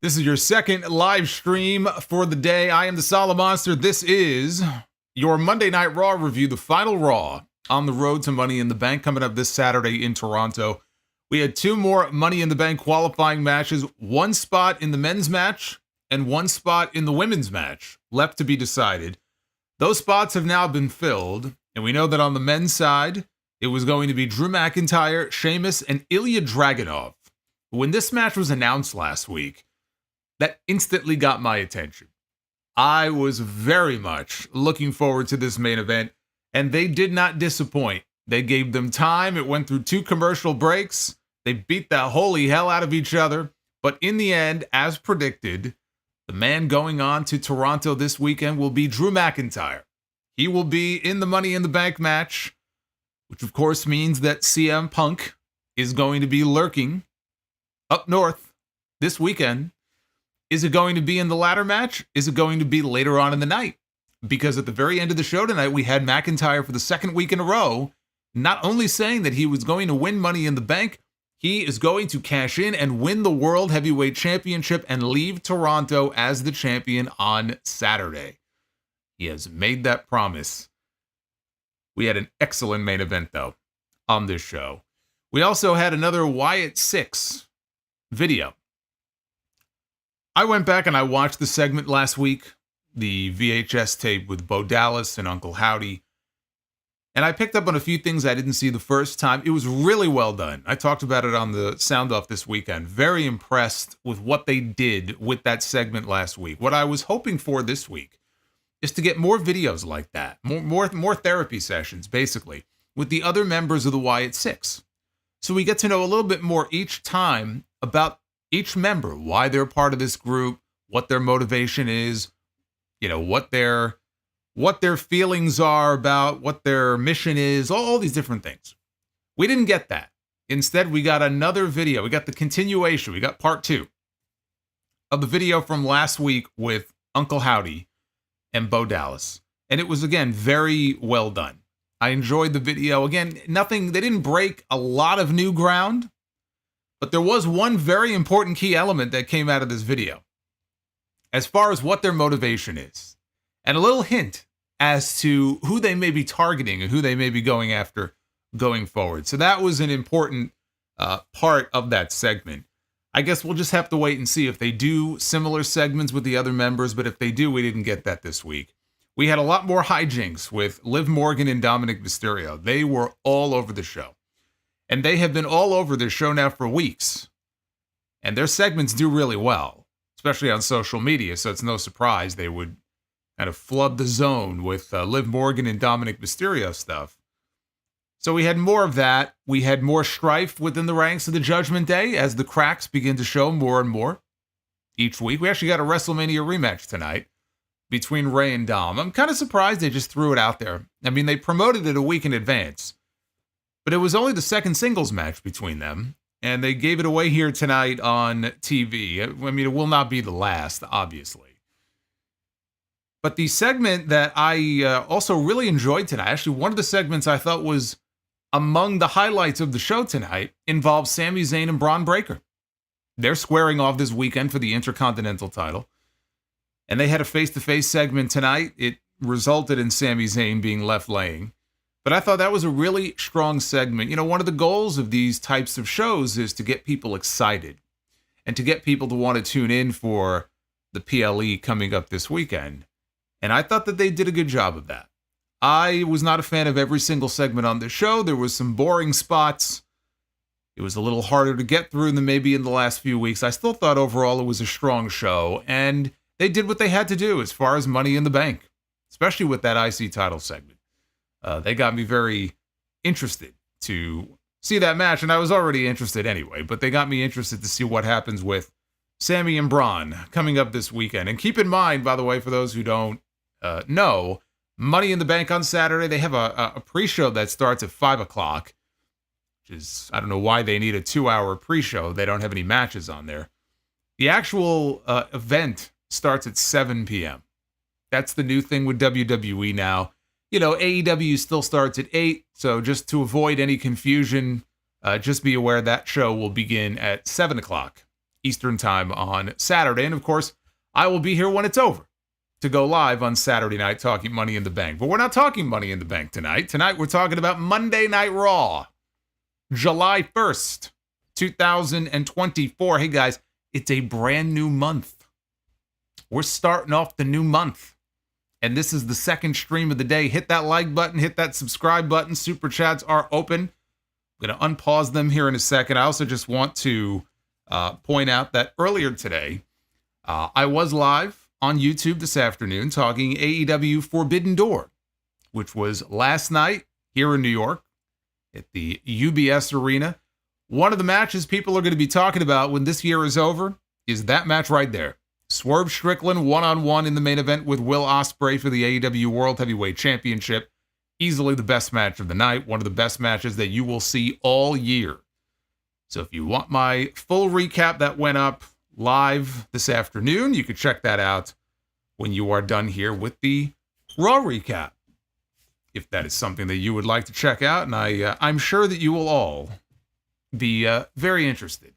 This is your second live stream for the day. I am the Solomonster. This is your Monday Night Raw review, the final Raw on the road to Money in the Bank, coming up this Saturday in Toronto. We had two more Money in the Bank qualifying matches, one spot in the men's match and one spot in the women's match left to be decided. Those spots have now been filled, and we know that on the men's side, it was going to be Drew McIntyre, Sheamus, and Ilja Dragunov. When this match was announced last week, that instantly got my attention. I was very much looking forward to this main event, and they did not disappoint. They gave them time. It went through two commercial breaks. They beat the holy hell out of each other. But in the end, as predicted, the man going on to Toronto this weekend will be Drew McIntyre. He will be in the Money in the Bank match, which of course means that CM Punk is going to be lurking up north this weekend. Is it going to be in the ladder match? Is it going to be later on in the night? Because at the very end of the show tonight, we had McIntyre for the second week in a row, not only saying that he was going to win Money in the Bank, he is going to cash in and win the World Heavyweight Championship and leave Toronto as the champion on Saturday. He has made that promise. We had an excellent main event, though, on this show. We also had another Wyatt 6 video. I went back and I watched the segment last week, the VHS tape with Bo Dallas and Uncle Howdy, and I picked up on a few things I didn't see the first time. It was really well done. I talked about it on the Sound Off this weekend. Very impressed with what they did with that segment last week. What I was hoping for this week is to get more videos like that, more therapy sessions, basically, with the other members of the Wyatt 6. So we get to know a little bit more each time about each member, why they're part of this group, what their motivation is, what their feelings are about, what their mission is, all these different things. We didn't get that. Instead, we got another video. We got the continuation. We got part 2 of the video from last week with Uncle Howdy and Bo Dallas. And it was, again, very well done. I enjoyed the video. Again, they didn't break a lot of new ground, but there was one very important key element that came out of this video as far as what their motivation is, and a little hint as to who they may be targeting and who they may be going after going forward. So that was an important part of that segment. I guess we'll just have to wait and see if they do similar segments with the other members, but if they do, we didn't get that this week. We had a lot more hijinks with Liv Morgan and Dominik Mysterio. They were all over the show. And they have been all over this show now for weeks. And their segments do really well, especially on social media, so it's no surprise they would kind of flood the zone with Liv Morgan and Dominik Mysterio stuff. So we had more of that. We had more strife within the ranks of the Judgment Day as the cracks begin to show more and more each week. We actually got a WrestleMania rematch tonight between Rey and Dom. I'm kind of surprised they just threw it out there. I mean, they promoted it a week in advance, but it was only the second singles match between them, and they gave it away here tonight on TV. I mean, it will not be the last, obviously. But the segment that I also really enjoyed tonight, actually one of the segments I thought was among the highlights of the show tonight, involved Sami Zayn and Braun Breaker. They're squaring off this weekend for the Intercontinental title, and they had a face-to-face segment tonight. It resulted in Sami Zayn being left laying. But I thought that was a really strong segment. One of the goals of these types of shows is to get people excited and to get people to want to tune in for the PLE coming up this weekend. And I thought that they did a good job of that. I was not a fan of every single segment on this show. There was some boring spots. It was a little harder to get through than maybe in the last few weeks. I still thought overall it was a strong show, and they did what they had to do as far as Money in the Bank, especially with that IC title segment. They got me very interested to see that match, and I was already interested anyway, but they got me interested to see what happens with Sami and Braun coming up this weekend. And keep in mind, by the way, for those who don't know, Money in the Bank on Saturday, they have a pre-show that starts at 5 o'clock, which is, I don't know why they need a 2-hour pre-show. They don't have any matches on there. The actual event starts at 7 p.m. That's the new thing with WWE now. AEW still starts at 8, so just to avoid any confusion, just be aware that show will begin at 7 o'clock Eastern time on Saturday. And of course, I will be here when it's over to go live on Saturday night talking Money in the Bank. But we're not talking Money in the Bank tonight. Tonight, we're talking about Monday Night Raw, July 1st, 2024. Hey, guys, it's a brand new month. We're starting off the new month. And this is the second stream of the day. Hit that like button. Hit that subscribe button. Super chats are open. I'm going to unpause them here in a second. I also just want to point out that earlier today, I was live on YouTube this afternoon talking AEW Forbidden Door, which was last night here in New York at the UBS Arena. One of the matches people are going to be talking about when this year is over is that match right there. Swerve Strickland one-on-one in the main event with Will Ospreay for the AEW World Heavyweight Championship. Easily the best match of the night, one of the best matches that you will see all year. So if you want my full recap that went up live this afternoon, you can check that out when you are done here with the Raw recap. If that is something that you would like to check out, and I'm sure that you will all be very interested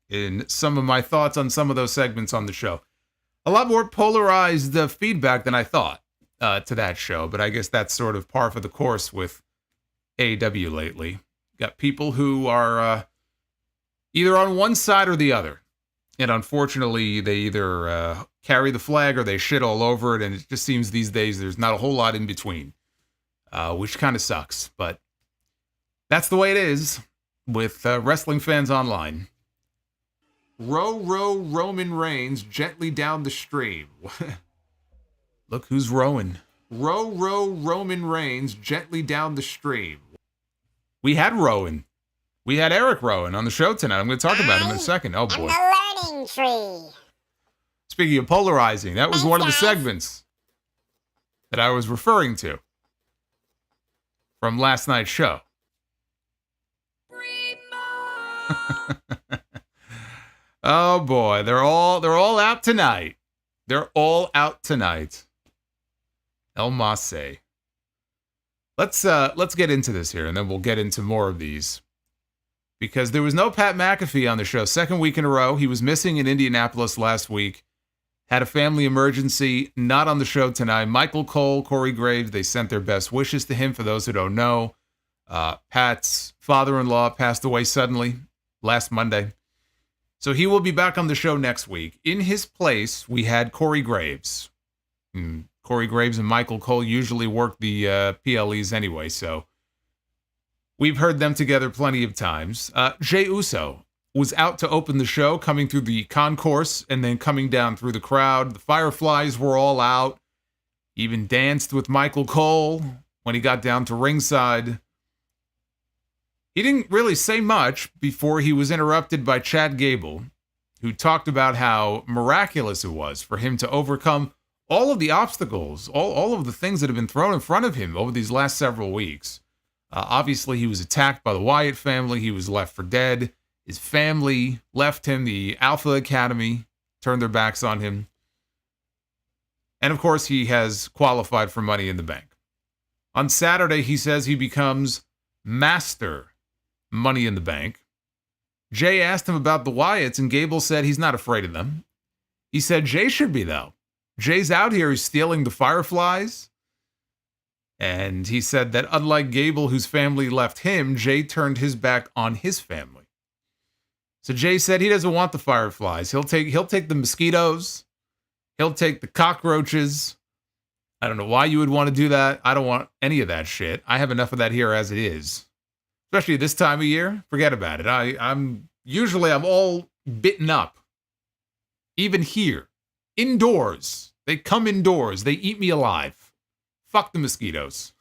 in some of my thoughts on some of those segments on the show. A lot more polarized feedback than I thought to that show, but I guess that's sort of par for the course with AEW lately. Got people who are either on one side or the other, and unfortunately they either carry the flag or they shit all over it, and it just seems these days there's not a whole lot in between, which kind of sucks, but that's the way it is with wrestling fans online. Row Roman Reigns gently down the stream. Look who's rowing. Row Roman Reigns gently down the stream. We had Rowan. We had Eric Rowan on the show tonight. I'm going to talk about him in a second. Oh, boy. The learning tree. Speaking of polarizing, that was one of the segments that I was referring to from last night's show. Oh boy, they're all out tonight. They're all out tonight. El Masse. Let's get into this here, and then we'll get into more of these. Because there was no Pat McAfee on the show. Second week in a row. He was missing in Indianapolis last week. Had a family emergency. Not on the show tonight. Michael Cole, Corey Graves, they sent their best wishes to him. For those who don't know, Pat's father-in-law passed away suddenly last Monday. So he will be back on the show next week. In his place, we had Corey Graves. Corey Graves and Michael Cole usually work the PLEs anyway, so we've heard them together plenty of times. Jey Uso was out to open the show, coming through the concourse and then coming down through the crowd. The Fireflies were all out. Even danced with Michael Cole when he got down to ringside. He didn't really say much before he was interrupted by Chad Gable, who talked about how miraculous it was for him to overcome all of the obstacles, all of the things that have been thrown in front of him over these last several weeks. Obviously, he was attacked by the Wyatt family. He was left for dead. His family left him. The Alpha Academy turned their backs on him. And of course, he has qualified for Money in the Bank. On Saturday, he says he becomes Master Money in the Bank. Jay asked him about the Wyatts, and Gable said he's not afraid of them. He said Jay should be, though. Jay's out here, he's stealing the Fireflies. And he said that unlike Gable, whose family left him, Jay turned his back on his family. So Jay said he doesn't want the Fireflies. He'll take the mosquitoes. He'll take the cockroaches. I don't know why you would want to do that. I don't want any of that shit. I have enough of that here as it is. Especially this time of year, forget about it. I'm all bitten up. Even here, indoors, they come indoors. They eat me alive. Fuck the mosquitoes.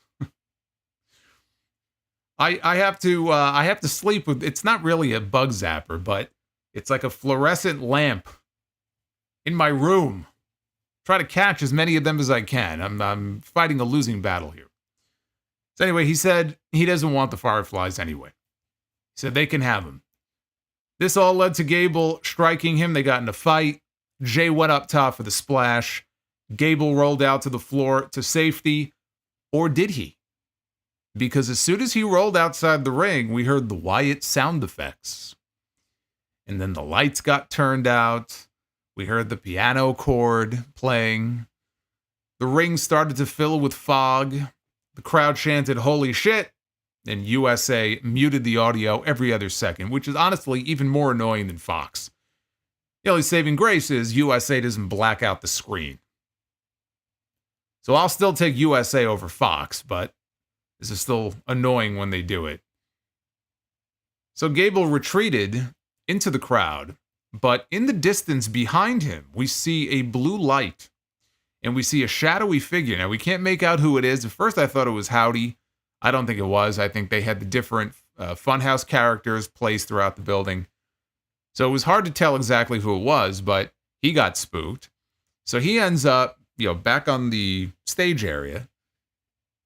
I have to sleep with. It's not really a bug zapper, but it's like a fluorescent lamp in my room. Try to catch as many of them as I can. I'm fighting a losing battle here. So anyway, he said he doesn't want the Fireflies anyway. He said they can have them. This all led to Gable striking him. They got in a fight. Jay went up top for the splash. Gable rolled out to the floor to safety. Or did he? Because as soon as he rolled outside the ring, we heard the Wyatt sound effects. And then the lights got turned out. We heard the piano chord playing. The ring started to fill with fog. The crowd chanted, "Holy shit!" And USA muted the audio every other second, which is honestly even more annoying than Fox. The only saving grace is USA doesn't black out the screen. So I'll still take USA over Fox, but this is still annoying when they do it. So Gable retreated into the crowd, but in the distance behind him, we see a blue light, and we see a shadowy figure. Now, we can't make out who it is. At first, I thought it was Howdy. I don't think it was. I think they had the different Funhouse characters placed throughout the building. So it was hard to tell exactly who it was, but he got spooked. So he ends up, back on the stage area,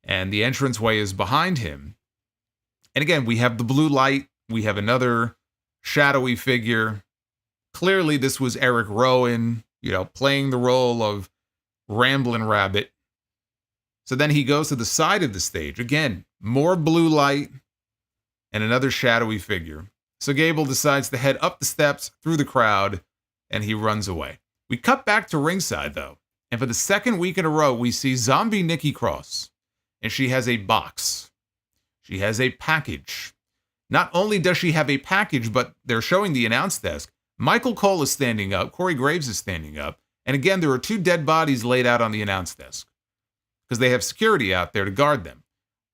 and the entranceway is behind him. And again, we have the blue light. We have another shadowy figure. Clearly, this was Eric Rowan, playing the role of Ramblin' Rabbit. So then he goes to the side of the stage. Again, more blue light and another shadowy figure. So Gable decides to head up the steps through the crowd, and he runs away. We cut back to ringside, though. And for the second week in a row, we see Zombie Nikki Cross. And she has a box. She has a package. Not only does she have a package, but they're showing the announce desk. Michael Cole is standing up. Corey Graves is standing up. And again, there are 2 dead bodies laid out on the announce desk, because they have security out there to guard them.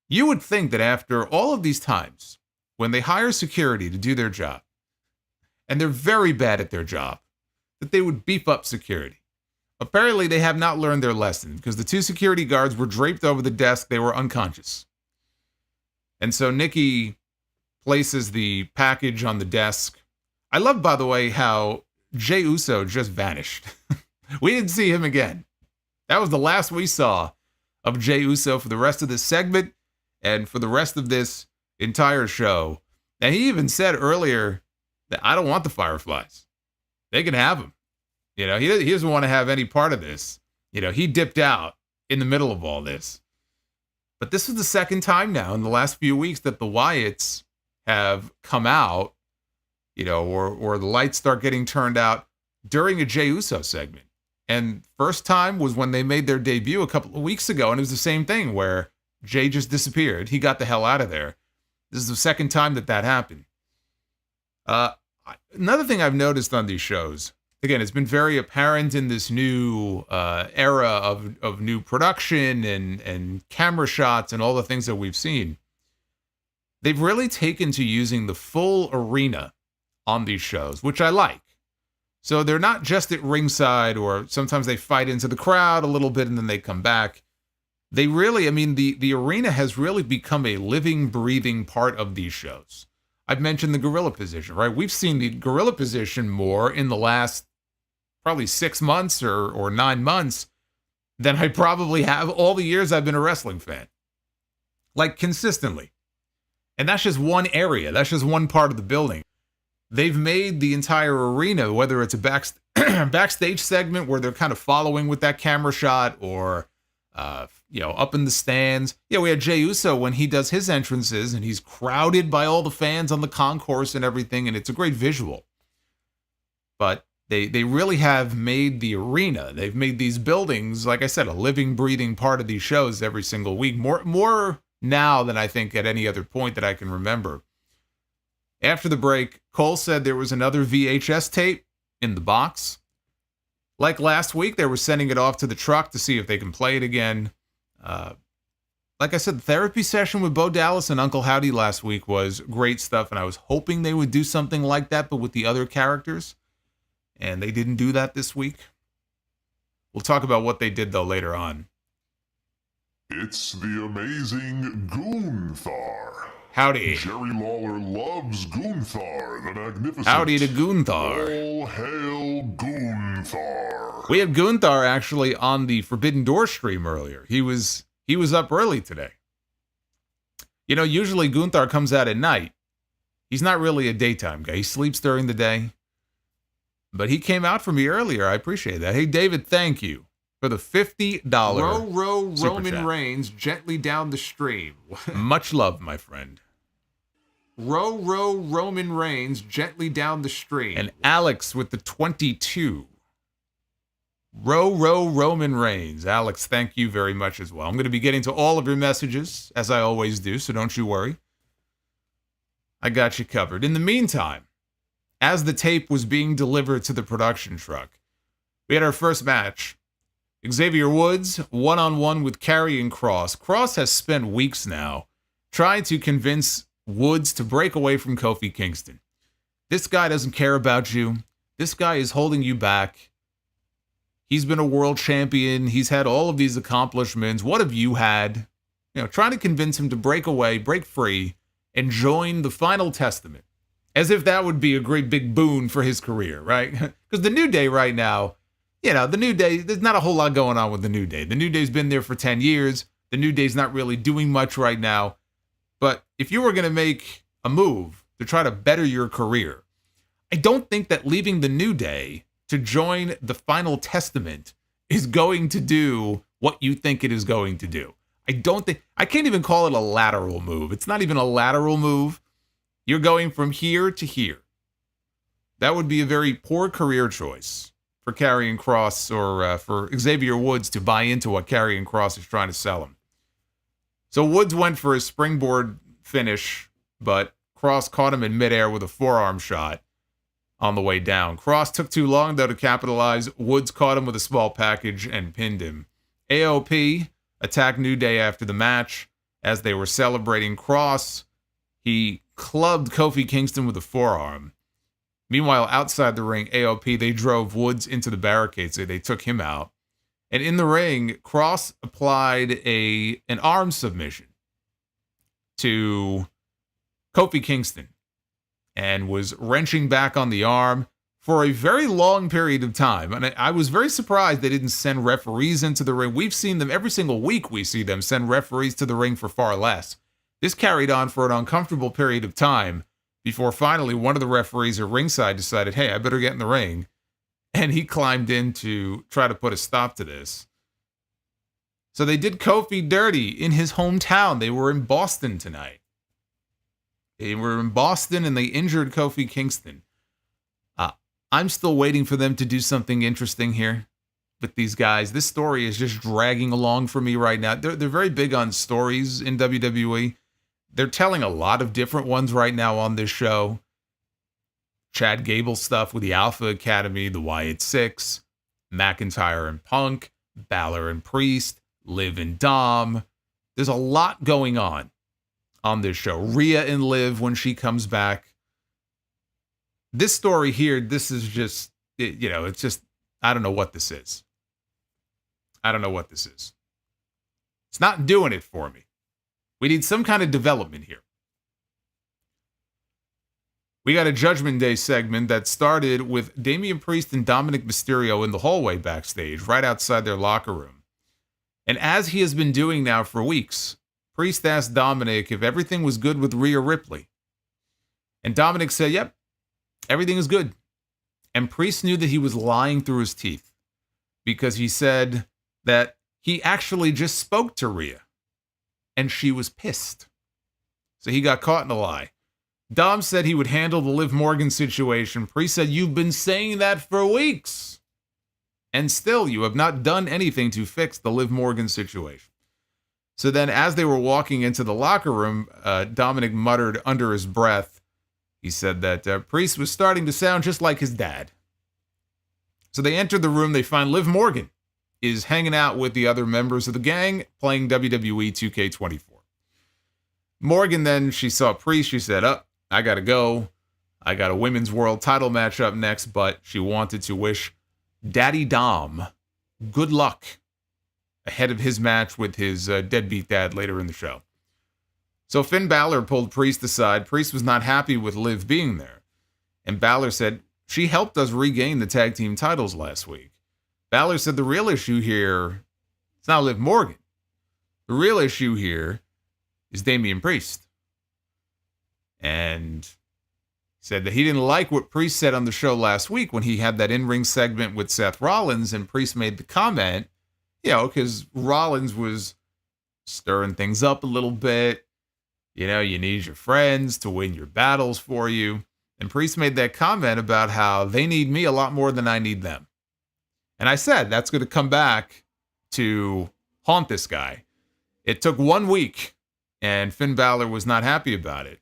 You would think that after all of these times, when they hire security to do their job, and they're very bad at their job, that they would beef up security. Apparently, they have not learned their lesson, because the 2 security guards were draped over the desk. They were unconscious. And so Nikki places the package on the desk. I love, by the way, how Jey Uso just vanished. We didn't see him again. That was the last we saw of Jey Uso for the rest of this segment and for the rest of this entire show. And he even said earlier that I don't want the Fireflies. They can have them. He doesn't want to have any part of this. He dipped out in the middle of all this. But this is the second time now in the last few weeks that the Wyatts have come out, or the lights start getting turned out during a Jey Uso segment. And first time was when they made their debut a couple of weeks ago, and it was the same thing where Jey just disappeared. He got the hell out of there. This is the second time that happened. Another thing I've noticed on these shows, again, it's been very apparent in this new era of new production and camera shots and all the things that we've seen. They've really taken to using the full arena on these shows, which I like. So they're not just at ringside, or sometimes they fight into the crowd a little bit and then they come back. They really, the arena has really become a living, breathing part of these shows. I've mentioned the gorilla position, right? We've seen the gorilla position more in the last probably 6 months or 9 months than I probably have all the years I've been a wrestling fan. Like, consistently. And that's just one area. That's just one part of the building. They've made the entire arena, whether it's a backstage segment where they're kind of following with that camera shot, or up in the stands. We had Jey Uso when he does his entrances, and he's crowded by all the fans on the concourse and everything, and it's a great visual. But they really have made the arena. They've made these buildings, like I said, a living, breathing part of these shows every single week. More now than I think at any other point that I can remember. After the break, Cole said there was another VHS tape in the box. Like last week, they were sending it off to the truck to see if they can play it again. Like I said, the therapy session with Bo Dallas and Uncle Howdy last week was great stuff, and I was hoping they would do something like that, but with the other characters. And they didn't do that this week. We'll talk about what they did, though, later on. It's the amazing Gunther. Howdy. Jerry Lawler loves Gunther, the Magnificent. Howdy to Gunther. All hail Gunther. We had Gunther actually on the Forbidden Door stream earlier. He was up early today. Usually Gunther comes out at night. He's not really a daytime guy. He sleeps during the day. But he came out for me earlier. I appreciate that. Hey, David, thank you for the $50. Super Roman chat. Reigns gently down the stream. Much love, my friend. Row Roman Reigns gently down the stream. And Alex with the 22. Row Roman Reigns. Alex, thank you very much as well. I'm going to be getting to all of your messages, as I always do, so don't you worry. I got you covered. In the meantime, as the tape was being delivered to the production truck, we had our first match. Xavier Woods, one-on-one with Karrion Kross. Kross has spent weeks now trying to convince Woods to break away from Kofi Kingston. This guy doesn't care about you. This guy is holding you back. He's been a world champion. He's had all of these accomplishments. What have you had? Trying to convince him to break away, break free, and join the Final Testament. As if that would be a great big boon for his career, right? Because the New Day right now, the New Day, there's not a whole lot going on with the New Day. The New Day's been there for 10 years. The New Day's not really doing much right now. But if you were going to make a move to try to better your career, I don't think that leaving the New Day to join the Final Testament is going to do what you think it is going to do. I can't even call it a lateral move. It's not even a lateral move. You're going from here to here. That would be a very poor career choice for Karrion Kross or for Xavier Woods to buy into what Karrion Kross is trying to sell him. So Woods went for his springboard finish, but Kross caught him in midair with a forearm shot on the way down. Kross took too long, though, to capitalize. Woods caught him with a small package and pinned him. AOP attacked New Day after the match. As they were celebrating Kross, he clubbed Kofi Kingston with a forearm. Meanwhile, outside the ring, AOP, they drove Woods into the barricades. They took him out. And in the ring, Kross applied an arm submission to Kofi Kingston and was wrenching back on the arm for a very long period of time. And I was very surprised they didn't send referees into the ring. We've seen them every single week. We see them send referees to the ring for far less. This carried on for an uncomfortable period of time before finally one of the referees at ringside decided, hey, I better get in the ring. And he climbed in to try to put a stop to this. So they did Kofi dirty in his hometown. They were in Boston tonight. They were in Boston and they injured Kofi Kingston. I'm still waiting for them to do something interesting here with these guys. This story is just dragging along for me right now. They're very big on stories in WWE. They're telling a lot of different ones right now on this show. Chad Gable stuff with the Alpha Academy, the Wyatt Six, McIntyre and Punk, Balor and Priest, Liv and Dom. There's a lot going on this show. Rhea and Liv when she comes back. This story here, this is just, it's just, I don't know what this is. I don't know what this is. It's not doing it for me. We need some kind of development here. We got a Judgment Day segment that started with Damian Priest and Dominik Mysterio in the hallway backstage, right outside their locker room. And as he has been doing now for weeks, Priest asked Dominik if everything was good with Rhea Ripley. And Dominik said, yep, everything is good. And Priest knew that he was lying through his teeth because he said that he actually just spoke to Rhea and she was pissed. So he got caught in a lie. Dom said he would handle the Liv Morgan situation. Priest said, you've been saying that for weeks. And still, you have not done anything to fix the Liv Morgan situation. So then as they were walking into the locker room, Dominik muttered under his breath, he said that Priest was starting to sound just like his dad. So they enter the room. They find Liv Morgan is hanging out with the other members of the gang playing WWE 2K24. Morgan then, she saw Priest. She said, I got to go. I got a women's world title match up next, but she wanted to wish Daddy Dom good luck ahead of his match with his deadbeat dad later in the show. So Finn Balor pulled Priest aside. Priest was not happy with Liv being there. And Balor said, she helped us regain the tag team titles last week. Balor said the real issue here, it's not Liv Morgan. The real issue here is Damian Priest. And said that he didn't like what Priest said on the show last week when he had that in-ring segment with Seth Rollins, and Priest made the comment, because Rollins was stirring things up a little bit. You need your friends to win your battles for you. And Priest made that comment about how they need me a lot more than I need them. And I said, that's going to come back to haunt this guy. It took 1 week, and Finn Balor was not happy about it.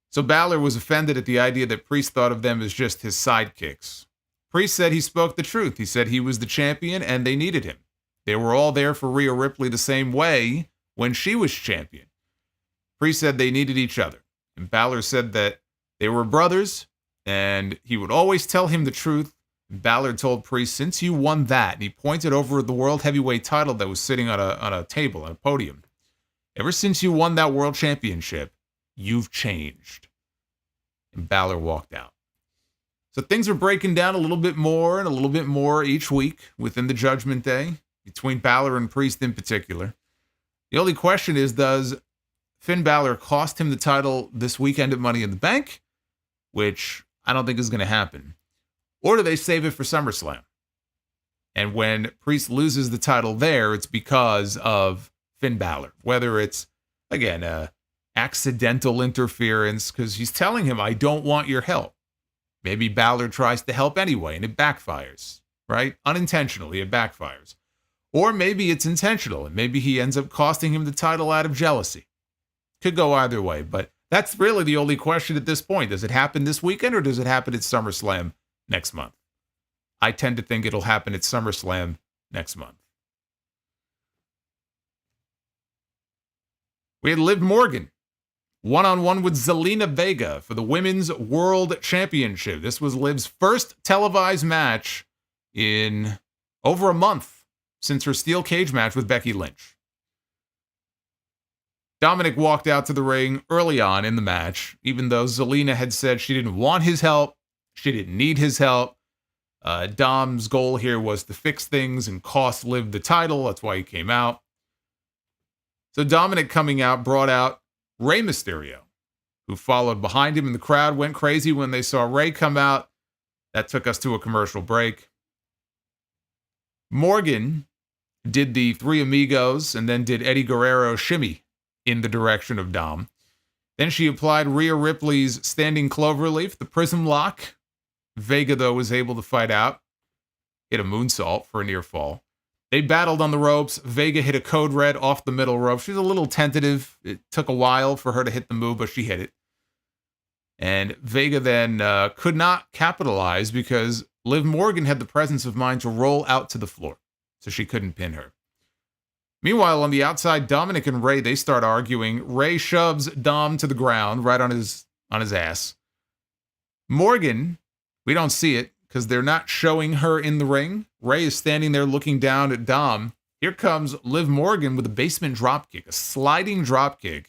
So Balor was offended at the idea that Priest thought of them as just his sidekicks. Priest said he spoke the truth. He said he was the champion, and they needed him. They were all there for Rhea Ripley the same way when she was champion. Priest said they needed each other. And Balor said that they were brothers, and he would always tell him the truth. And Balor told Priest, since you won that, and he pointed over the World Heavyweight title that was sitting on a table, on a podium. Ever since you won that World Championship, you've changed. And Balor walked out. So things are breaking down a little bit more and a little bit more each week within the Judgment Day, between Balor and Priest in particular. The only question is, does Finn Balor cost him the title this weekend at Money in the Bank? Which I don't think is going to happen. Or do they save it for SummerSlam? And when Priest loses the title there, it's because of Finn Balor. Whether it's, again, accidental interference, because he's telling him, I don't want your help. Maybe Balor tries to help anyway, and it backfires, right? Unintentionally, it backfires. Or maybe it's intentional, and maybe he ends up costing him the title out of jealousy. Could go either way, but that's really the only question at this point. Does it happen this weekend, or does it happen at SummerSlam next month? I tend to think it'll happen at SummerSlam next month. We had Liv Morgan one-on-one with Zelina Vega for the Women's World Championship. This was Liv's first televised match in over a month since her steel cage match with Becky Lynch. Dominik walked out to the ring early on in the match, even though Zelina had said she didn't want his help, she didn't need his help. Dom's goal here was to fix things and cost Liv the title. That's why he came out. So Dominik coming out brought out Rey Mysterio, who followed behind him, and the crowd went crazy when they saw Rey come out. That took us to a commercial break. Morgan did the Three Amigos and then did Eddie Guerrero shimmy in the direction of Dom. Then she applied Rhea Ripley's standing cloverleaf, the prism lock. Vega, though, was able to fight out. Hit a moonsault for a near fall. They battled on the ropes. Vega hit a code red off the middle rope. She was a little tentative. It took a while for her to hit the move, but she hit it. And Vega then could not capitalize because Liv Morgan had the presence of mind to roll out to the floor, so she couldn't pin her. Meanwhile, on the outside, Dominik and Rey, they start arguing. Rey shoves Dom to the ground, right on his ass. Morgan, we don't see it because they're not showing her in the ring. Rey is standing there looking down at Dom. Here comes Liv Morgan with a basement dropkick, a sliding dropkick.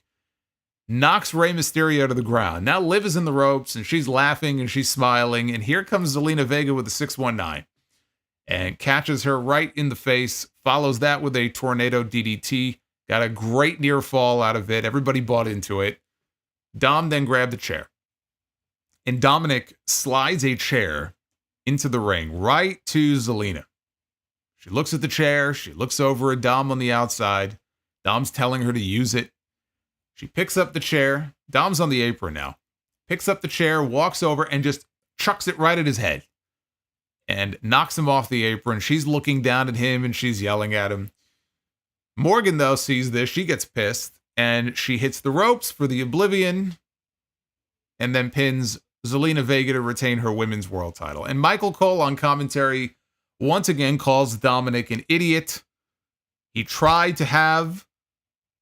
Knocks Rey Mysterio to the ground. Now Liv is in the ropes, and she's laughing, and she's smiling. And here comes Zelina Vega with a 619. And catches her right in the face. Follows that with a tornado DDT. Got a great near fall out of it. Everybody bought into it. Dom then grabbed the chair. And Dominik slides a chair into the ring, right to Zelina. She looks at the chair. She looks over at Dom on the outside. Dom's telling her to use it. She picks up the chair. Dom's on the apron now. Picks up the chair, walks over, and just chucks it right at his head. And knocks him off the apron. She's looking down at him, and she's yelling at him. Morgan, though, sees this. She gets pissed, and she hits the ropes for the Oblivion, and then pins Zelina Vega to retain her women's world title. And Michael Cole on commentary once again calls Dominik an idiot. He tried to have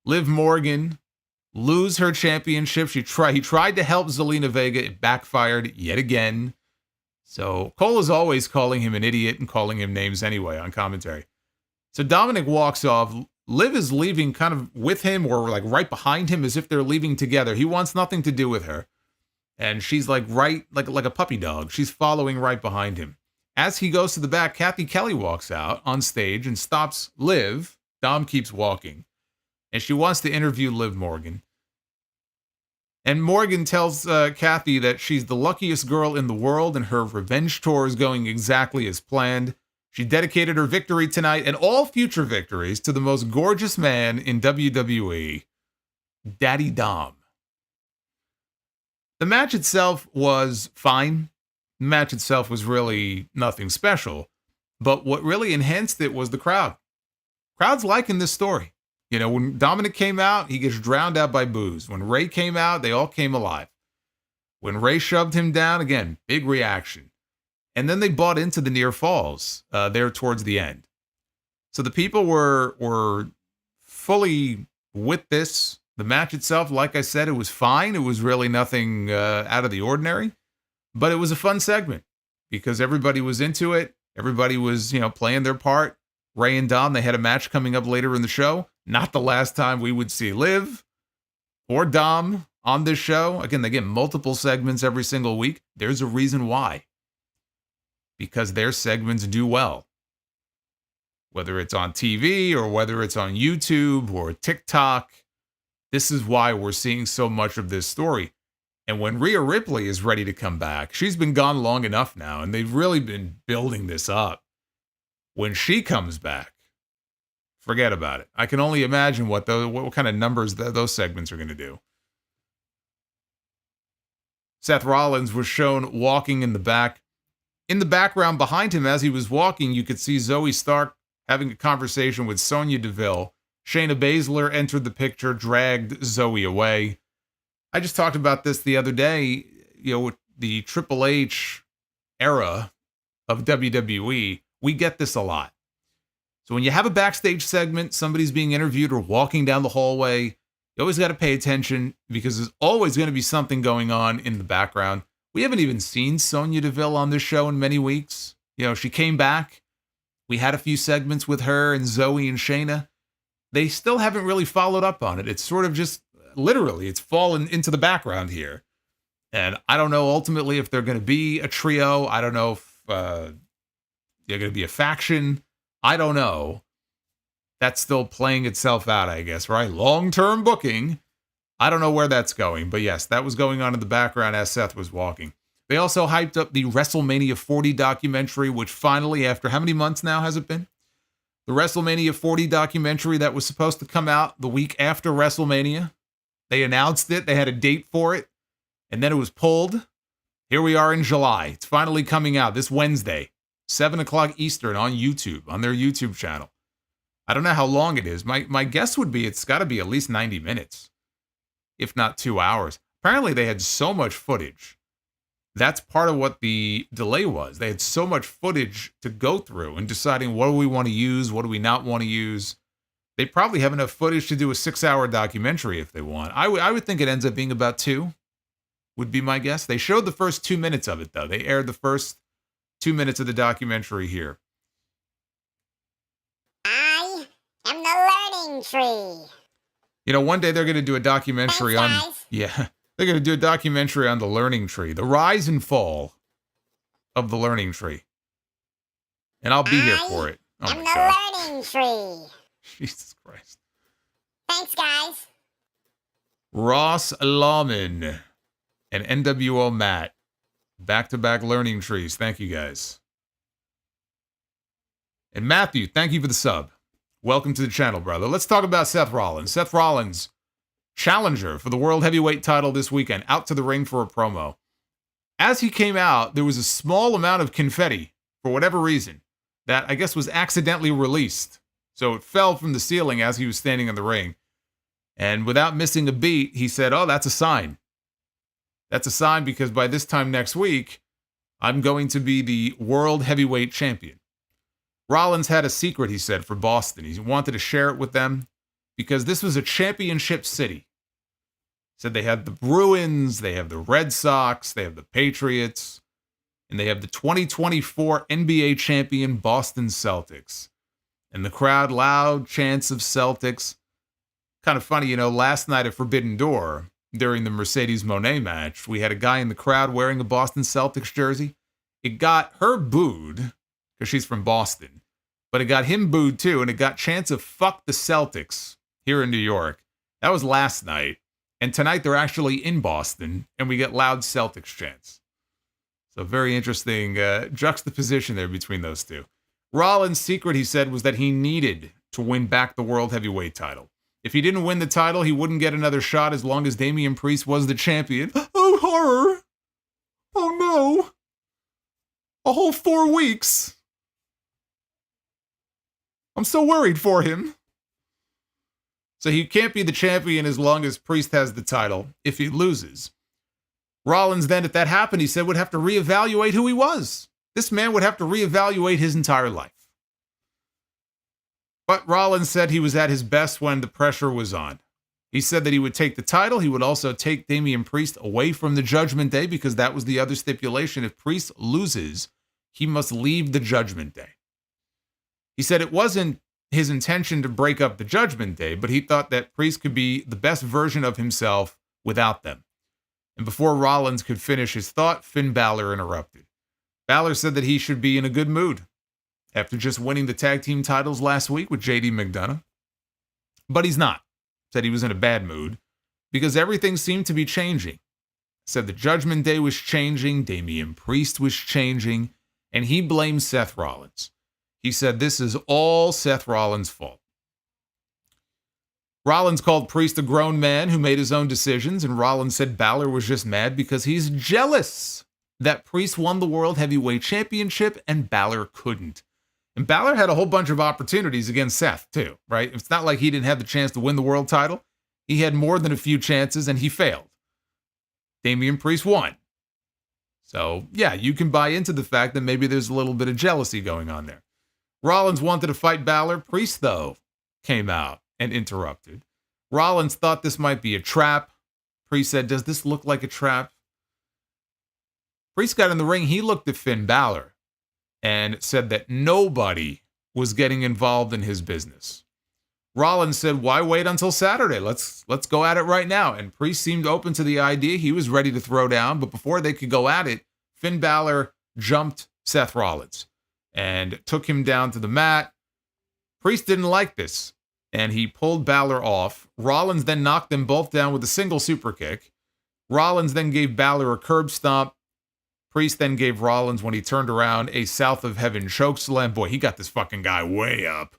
Liv Morgan lose her championship. He tried to help Zelina Vega. It backfired yet again. So Cole is always calling him an idiot and calling him names anyway on commentary. So Dominik walks off. Liv is leaving kind of with him or like right behind him as if they're leaving together. He wants nothing to do with her. And she's like a puppy dog. She's following right behind him. As he goes to the back, Kathy Kelly walks out on stage and stops Liv. Dom keeps walking. And she wants to interview Liv Morgan. And Morgan tells Kathy that she's the luckiest girl in the world and her revenge tour is going exactly as planned. She dedicated her victory tonight and all future victories to the most gorgeous man in WWE, Daddy Dom. The match itself was fine. The match itself was really nothing special. But what really enhanced it was the crowd. Crowd's liking this story. You know, when Dominik came out, he gets drowned out by boos. When Rey came out, they all came alive. When Rey shoved him down, again, big reaction. And then they bought into the near falls there towards the end. So the people were fully with this. The match itself, like I said, it was fine. It was really nothing out of the ordinary. But it was a fun segment because everybody was into it. Everybody was, playing their part. Rey and Dom, they had a match coming up later in the show. Not the last time we would see Liv or Dom on this show. Again, they get multiple segments every single week. There's a reason why. Because their segments do well. Whether it's on TV or whether it's on YouTube or TikTok, this is why we're seeing so much of this story. And when Rhea Ripley is ready to come back, she's been gone long enough now, and they've really been building this up. When she comes back, forget about it. I can only imagine what kind of numbers those segments are going to do. Seth Rollins was shown walking in the back. In the background behind him as he was walking, you could see Zoey Stark having a conversation with Sonya Deville. Shayna Baszler entered the picture, dragged Zoey away. I just talked about this the other day, with the Triple H era of WWE, we get this a lot. So when you have a backstage segment, somebody's being interviewed or walking down the hallway, you always got to pay attention because there's always going to be something going on in the background. We haven't even seen Sonya Deville on this show in many weeks. She came back. We had a few segments with her and Zoey and Shayna. They still haven't really followed up on it. It's sort of just, literally, it's fallen into the background here. And I don't know ultimately if they're going to be a trio. I don't know if they're going to be a faction. I don't know. That's still playing itself out, I guess, right? Long-term booking. I don't know where that's going. But yes, that was going on in the background as Seth was walking. They also hyped up the WrestleMania 40 documentary, which finally, after how many months now has it been? The WrestleMania 40 documentary that was supposed to come out the week after WrestleMania. They announced it. They had a date for it. And then it was pulled. Here we are in July. It's finally coming out this Wednesday, 7 o'clock Eastern on YouTube, on their YouTube channel. I don't know how long it is. My guess would be it's got to be at least 90 minutes, if not 2 hours. Apparently, they had so much footage. That's part of what the delay was. They had so much footage to go through and deciding what do we want to use, what do we not want to use. They probably have enough footage to do a 6-hour documentary if they want. I would think it ends up being about 2, would be my guess. They showed the first 2 minutes of it, though. They aired the first 2 minutes of the documentary here. I am the learning tree. One day they're going to do a documentary on... Yeah. They're going to do a documentary on the learning tree, the rise and fall of the learning tree. And I'll be here for it. Oh I'm my God. the learning tree. Jesus Christ. Thanks, guys. Ross Lawman and NWO Matt. Back-to-back learning trees. Thank you, guys. And Matthew, thank you for the sub. Welcome to the channel, brother. Let's talk about Seth Rollins. Seth Rollins, challenger for the World Heavyweight title this weekend, out to the ring for a promo. As he came out, there was a small amount of confetti, for whatever reason, that I guess was accidentally released. So it fell from the ceiling as he was standing in the ring. And without missing a beat, he said, "Oh, that's a sign. That's a sign because by this time next week, I'm going to be the World Heavyweight Champion." Rollins had a secret, he said, for Boston. He wanted to share it with them because this was a championship city. Said they had the Bruins, they have the Red Sox, they have the Patriots, and they have the 2024 NBA champion Boston Celtics. And the crowd, loud chants of Celtics. Kind of funny, last night at Forbidden Door, during the Mercedes Moné match, we had a guy in the crowd wearing a Boston Celtics jersey. It got her booed, because she's from Boston, but it got him booed too, and it got chants of "fuck the Celtics" here in New York. That was last night. And tonight they're actually in Boston, and we get loud Celtics chants. So very interesting juxtaposition there between those two. Rollins' secret, he said, was that he needed to win back the World Heavyweight title. If he didn't win the title, he wouldn't get another shot as long as Damian Priest was the champion. Oh, horror. Oh, no. A whole 4 weeks. I'm so worried for him. So he can't be the champion as long as Priest has the title if he loses. Rollins then, if that happened, he said, would have to reevaluate who he was. This man would have to reevaluate his entire life. But Rollins said he was at his best when the pressure was on. He said that he would take the title. He would also take Damian Priest away from the Judgment Day because that was the other stipulation. If Priest loses, he must leave the Judgment Day. He said it wasn't his intention to break up the Judgment Day, but he thought that Priest could be the best version of himself without them. And before Rollins could finish his thought, Finn Balor interrupted. Balor said that he should be in a good mood after just winning the tag team titles last week with JD McDonough. But he's not. Said he was in a bad mood because everything seemed to be changing. Said the Judgment Day was changing, Damian Priest was changing, and he blamed Seth Rollins. He said this is all Seth Rollins' fault. Rollins called Priest a grown man who made his own decisions, and Rollins said Balor was just mad because he's jealous that Priest won the World Heavyweight Championship and Balor couldn't. And Balor had a whole bunch of opportunities against Seth, too, right? It's not like he didn't have the chance to win the world title. He had more than a few chances, and he failed. Damian Priest won. So, yeah, you can buy into the fact that maybe there's a little bit of jealousy going on there. Rollins wanted to fight Balor. Priest, though, came out and interrupted. Rollins thought this might be a trap. Priest said, does this look like a trap? Priest got in the ring. He looked at Finn Balor and said that nobody was getting involved in his business. Rollins said, why wait until Saturday? Let's go at it right now. And Priest seemed open to the idea. He was ready to throw down, but before they could go at it, Finn Balor jumped Seth Rollins and took him down to the mat. Priest didn't like this, and he pulled Balor off. Rollins then knocked them both down with a single super kick. Rollins then gave Balor a curb stomp. Priest then gave Rollins, when he turned around, a South of Heaven chokeslam. Boy, he got this fucking guy way up.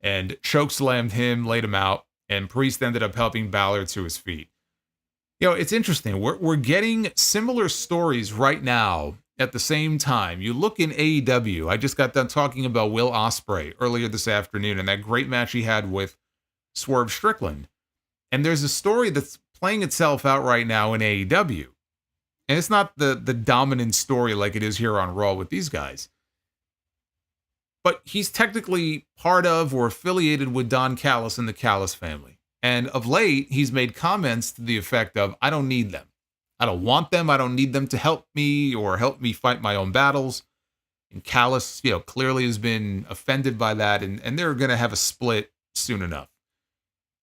And chokeslammed him, laid him out, and Priest ended up helping Balor to his feet. You know, it's interesting. We're getting similar stories right now at the same time. You look in AEW. I just got done talking about Will Ospreay earlier this afternoon and that great match he had with Swerve Strickland. And there's a story that's playing itself out right now in AEW. And it's not the dominant story like it is here on Raw with these guys. But he's technically part of or affiliated with Don Callis and the Callis family. And of late, he's made comments to the effect of, I don't need them. I don't want them. I don't need them to help me or help me fight my own battles. And Callis, clearly has been offended by that. And they're going to have a split soon enough.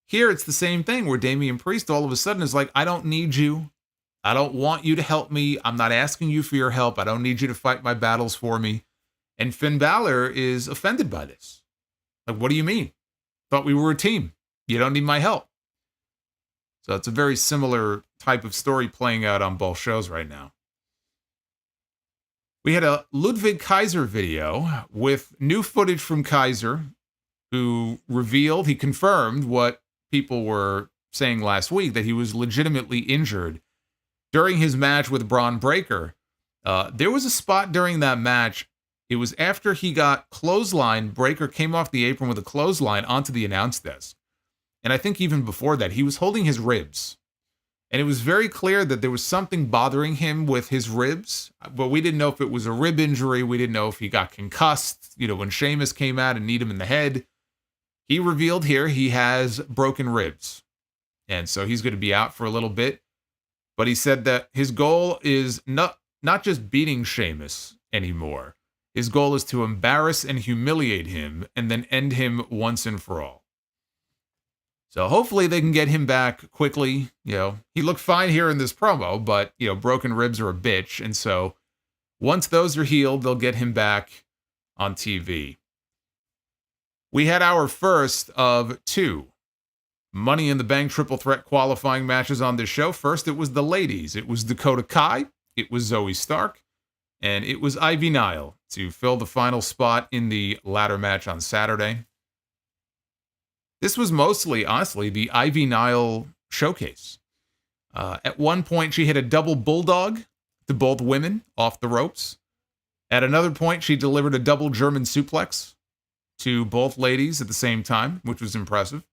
Here, it's the same thing where Damian Priest all of a sudden is like, I don't need you. I don't want you to help me. I'm not asking you for your help. I don't need you to fight my battles for me. And Finn Balor is offended by this. Like, what do you mean? Thought we were a team. You don't need my help. So it's a very similar type of story playing out on both shows right now. We had a Ludwig Kaiser video with new footage from Kaiser, who revealed, he confirmed what people were saying last week, that he was legitimately injured during his match with Braun Breaker. There was a spot during that match. It was after he got clotheslined. Breaker came off the apron with a clothesline onto the announce desk. And I think even before that, he was holding his ribs. And it was very clear that there was something bothering him with his ribs. But we didn't know if it was a rib injury. We didn't know if he got concussed. When Sheamus came out and kneed him in the head. He revealed here he has broken ribs. And so he's going to be out for a little bit. But he said that his goal is not just beating Sheamus anymore. His goal is to embarrass and humiliate him and then end him once and for all. So hopefully they can get him back quickly. He looked fine here in this promo, but, broken ribs are a bitch. And so once those are healed, they'll get him back on TV. We had our first of 2 Money in the Bank triple threat qualifying matches on this show. First, it was the ladies. It was Dakota Kai, it was Zoey Stark, and it was Ivy Nile to fill the final spot in the ladder match on Saturday. This was mostly, honestly, the Ivy Nile showcase. At one point, she hit a double bulldog to both women off the ropes. At another point, she delivered a double German suplex to both ladies at the same time, which was impressive.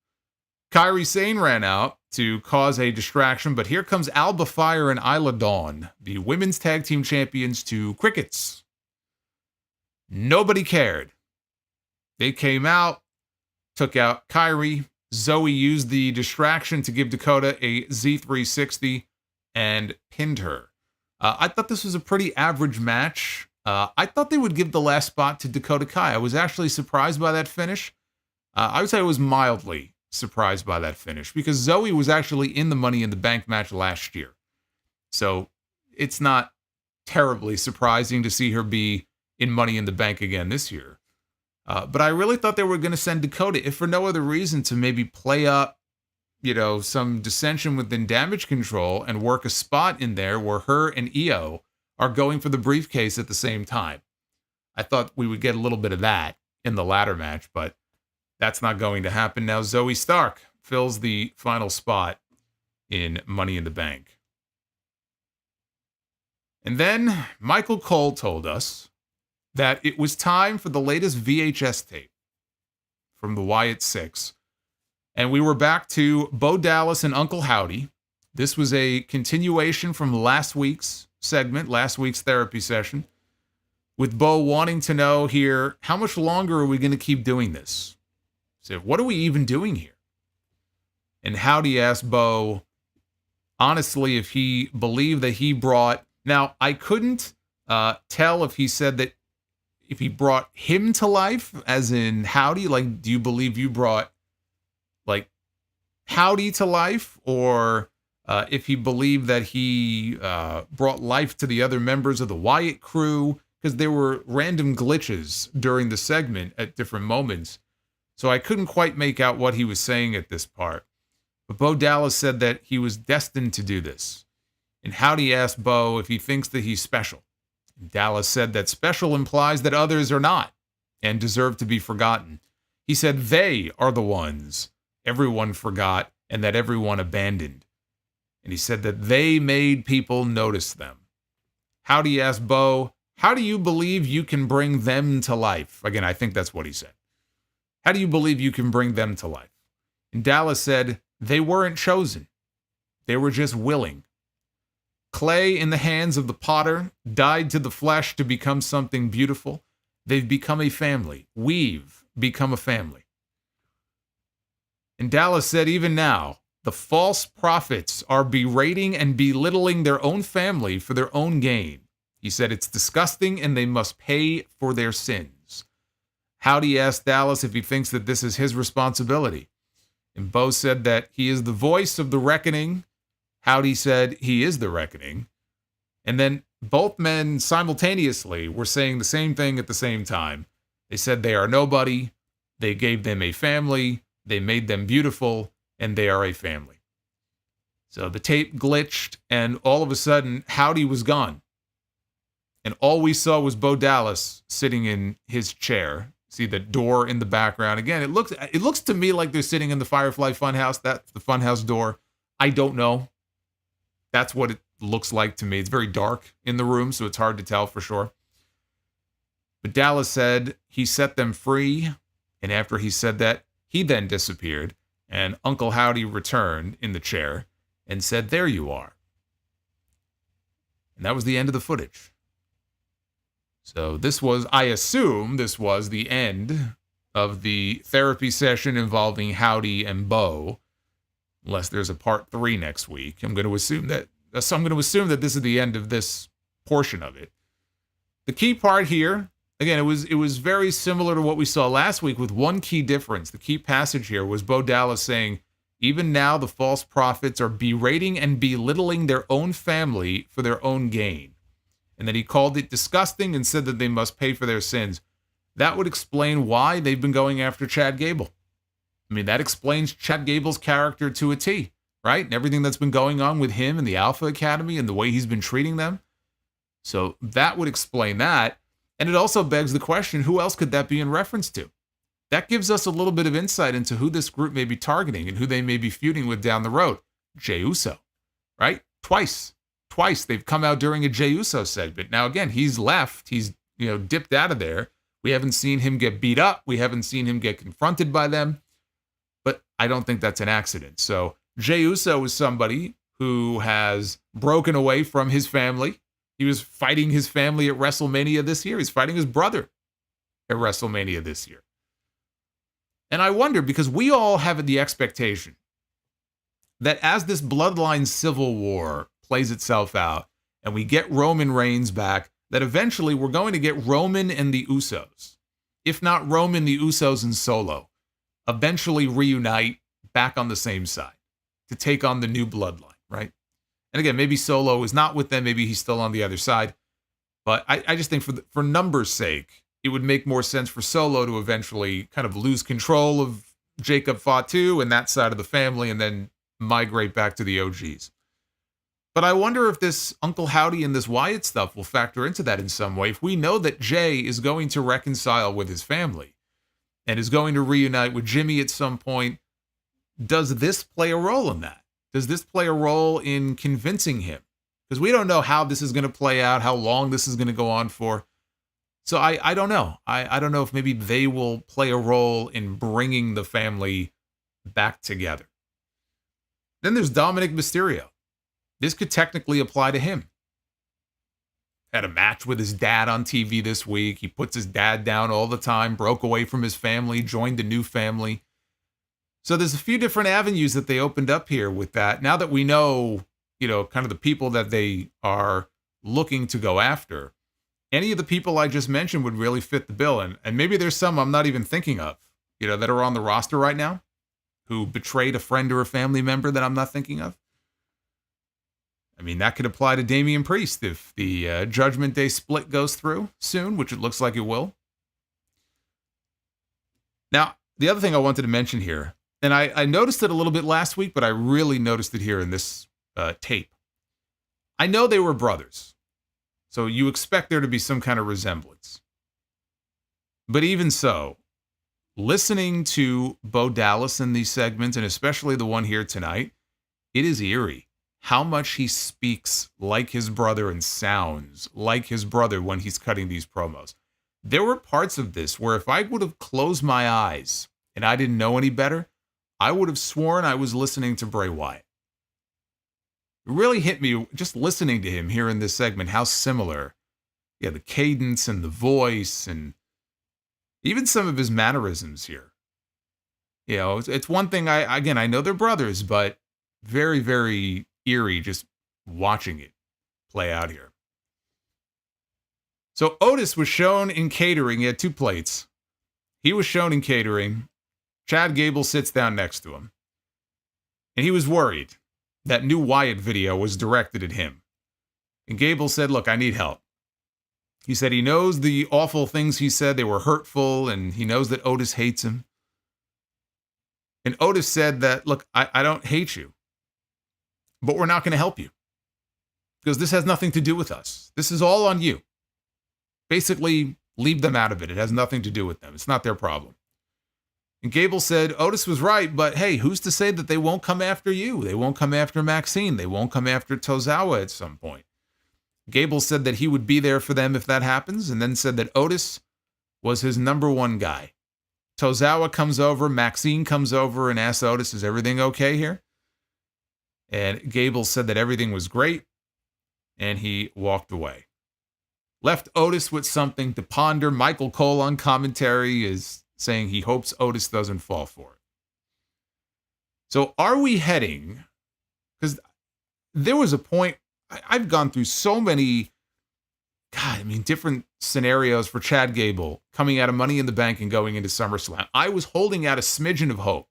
Kairi Sane ran out to cause a distraction, but here comes Alba Fire and Isla Dawn, the women's tag team champions, to crickets. Nobody cared. They came out, took out Kairi. Zoey used the distraction to give Dakota a Z360 and pinned her. I thought this was a pretty average match. I thought they would give the last spot to Dakota Kai. I was actually surprised by that finish. I would say I was mildly surprised by that finish because Zoey was actually in the Money in the Bank match last year. So it's not terribly surprising to see her be in Money in the Bank again this year. But I really thought they were going to send Dakota, if for no other reason, to maybe play up, some dissension within Damage Control and work a spot in there where her and Io are going for the briefcase at the same time. I thought we would get a little bit of that in the ladder match, but that's not going to happen. Now Zoey Stark fills the final spot in Money in the Bank. And then Michael Cole told us that it was time for the latest VHS tape from the Wyatt 6. And we were back to Bo Dallas and Uncle Howdy. This was a continuation from last week's segment, last week's therapy session, with Bo wanting to know here, how much longer are we going to keep doing this? So what are we even doing here? And Howdy asked Bo, honestly, if he believed that he brought... Now, I couldn't tell if he said that if he brought him to life, as in Howdy, like, do you believe you brought, like, Howdy to life? Or if he believed that he brought life to the other members of the Wyatt crew, because there were random glitches during the segment at different moments. So I couldn't quite make out what he was saying at this part. But Bo Dallas said that he was destined to do this. And Howdy asked Bo if he thinks that he's special. And Dallas said that special implies that others are not and deserve to be forgotten. He said they are the ones everyone forgot and that everyone abandoned. And he said that they made people notice them. Howdy asked Bo, how do you believe you can bring them to life? Again, I think that's what he said. How do you believe you can bring them to life? And Dallas said, they weren't chosen. They were just willing. Clay in the hands of the potter died to the flesh to become something beautiful. They've become a family. We've become a family. And Dallas said, even now, the false prophets are berating and belittling their own family for their own gain. He said it's disgusting and they must pay for their sins. Howdy asked Dallas if he thinks that this is his responsibility. And Bo said that he is the voice of the reckoning. Howdy said he is the reckoning. And then both men simultaneously were saying the same thing at the same time. They said they are nobody. They gave them a family. They made them beautiful. And they are a family. So the tape glitched and all of a sudden Howdy was gone. And all we saw was Bo Dallas sitting in his chair. See the door in the background. Again, it looks to me like they're sitting in the Firefly Funhouse. That's the Funhouse door. I don't know. That's what it looks like to me. It's very dark in the room, so it's hard to tell for sure. But Dallas said he set them free. And after he said that, he then disappeared. And Uncle Howdy returned in the chair and said, there you are. And that was the end of the footage. So I assume this was the end of the therapy session involving Howdy and Bo, unless there's a part 3 next week. I'm going to assume that this is the end of this portion of it. The key part here, again, it was very similar to what we saw last week with one key difference. The key passage here was Bo Dallas saying, even now the false prophets are berating and belittling their own family for their own gain. And that he called it disgusting and said that they must pay for their sins. That would explain why they've been going after Chad Gable. I mean, that explains Chad Gable's character to a T, right? And everything that's been going on with him and the Alpha Academy and the way he's been treating them. So that would explain that. And it also begs the question, who else could that be in reference to? that gives us a little bit of insight into who this group may be targeting and who they may be feuding with down the road. Jey Uso, right? Twice they've come out during a Jey Uso segment. Now, again, he's left. He's, dipped out of there. We haven't seen him get beat up. We haven't seen him get confronted by them. But I don't think that's an accident. So Jey Uso is somebody who has broken away from his family. He was fighting his family at WrestleMania this year. He's fighting his brother at WrestleMania this year. And I wonder, because we all have the expectation that as this bloodline civil war plays itself out and we get Roman Reigns back, that eventually we're going to get Roman and the Usos. If not Roman, the Usos and Solo eventually reunite back on the same side to take on the new bloodline, right? And again, maybe Solo is not with them. Maybe he's still on the other side. But I just think for numbers' sake, it would make more sense for Solo to eventually kind of lose control of Jacob Fatu and that side of the family and then migrate back to the OGs. But I wonder if this Uncle Howdy and this Wyatt stuff will factor into that in some way. If we know that Jey is going to reconcile with his family and is going to reunite with Jimmy at some point, does this play a role in that? Does this play a role in convincing him? Because we don't know how this is going to play out, how long this is going to go on for. So I don't know. I don't know if maybe they will play a role in bringing the family back together. Then there's Dominik Mysterio. This could technically apply to him. Had a match with his dad on TV this week. He puts his dad down all the time, broke away from his family, joined a new family. So there's a few different avenues that they opened up here with that. Now that we know, kind of the people that they are looking to go after, any of the people I just mentioned would really fit the bill. And maybe there's some I'm not even thinking of, that are on the roster right now who betrayed a friend or a family member that I'm not thinking of. I mean, that could apply to Damian Priest if the Judgment Day split goes through soon, which it looks like it will. Now, the other thing I wanted to mention here, and I noticed it a little bit last week, but I really noticed it here in this tape. I know they were brothers, so you expect there to be some kind of resemblance. But even so, listening to Bo Dallas in these segments, and especially the one here tonight, it is eerie how much he speaks like his brother and sounds like his brother when he's cutting these promos. There were parts of this where if I would have closed my eyes and I didn't know any better, I would have sworn I was listening to Bray Wyatt. It really hit me just listening to him here in this segment, how similar, the cadence and the voice and even some of his mannerisms here. It's one thing, I know they're brothers, but very, very eerie just watching it play out here. So Otis was shown in catering. He had 2 plates. He was shown in catering. Chad Gable sits down next to him. And he was worried that new Wyatt video was directed at him. And Gable said, look, I need help. He said he knows the awful things he said. They were hurtful, and he knows that Otis hates him. And Otis said that, look, I don't hate you, but we're not going to help you because this has nothing to do with us. This is all on you. Basically, leave them out of it. It has nothing to do with them. It's not their problem. And Gable said, Otis was right, but hey, who's to say that they won't come after you? They won't come after Maxine. They won't come after Tozawa at some point. Gable said that he would be there for them if that happens, and then said that Otis was his number 1 guy. Tozawa comes over, Maxine comes over and asks Otis, is everything okay here? And Gable said that everything was great, and he walked away. Left Otis with something to ponder. Michael Cole on commentary is saying he hopes Otis doesn't fall for it. So are we heading, because there was a point, I've gone through so many, different scenarios for Chad Gable coming out of Money in the Bank and going into SummerSlam. I was holding out a smidgen of hope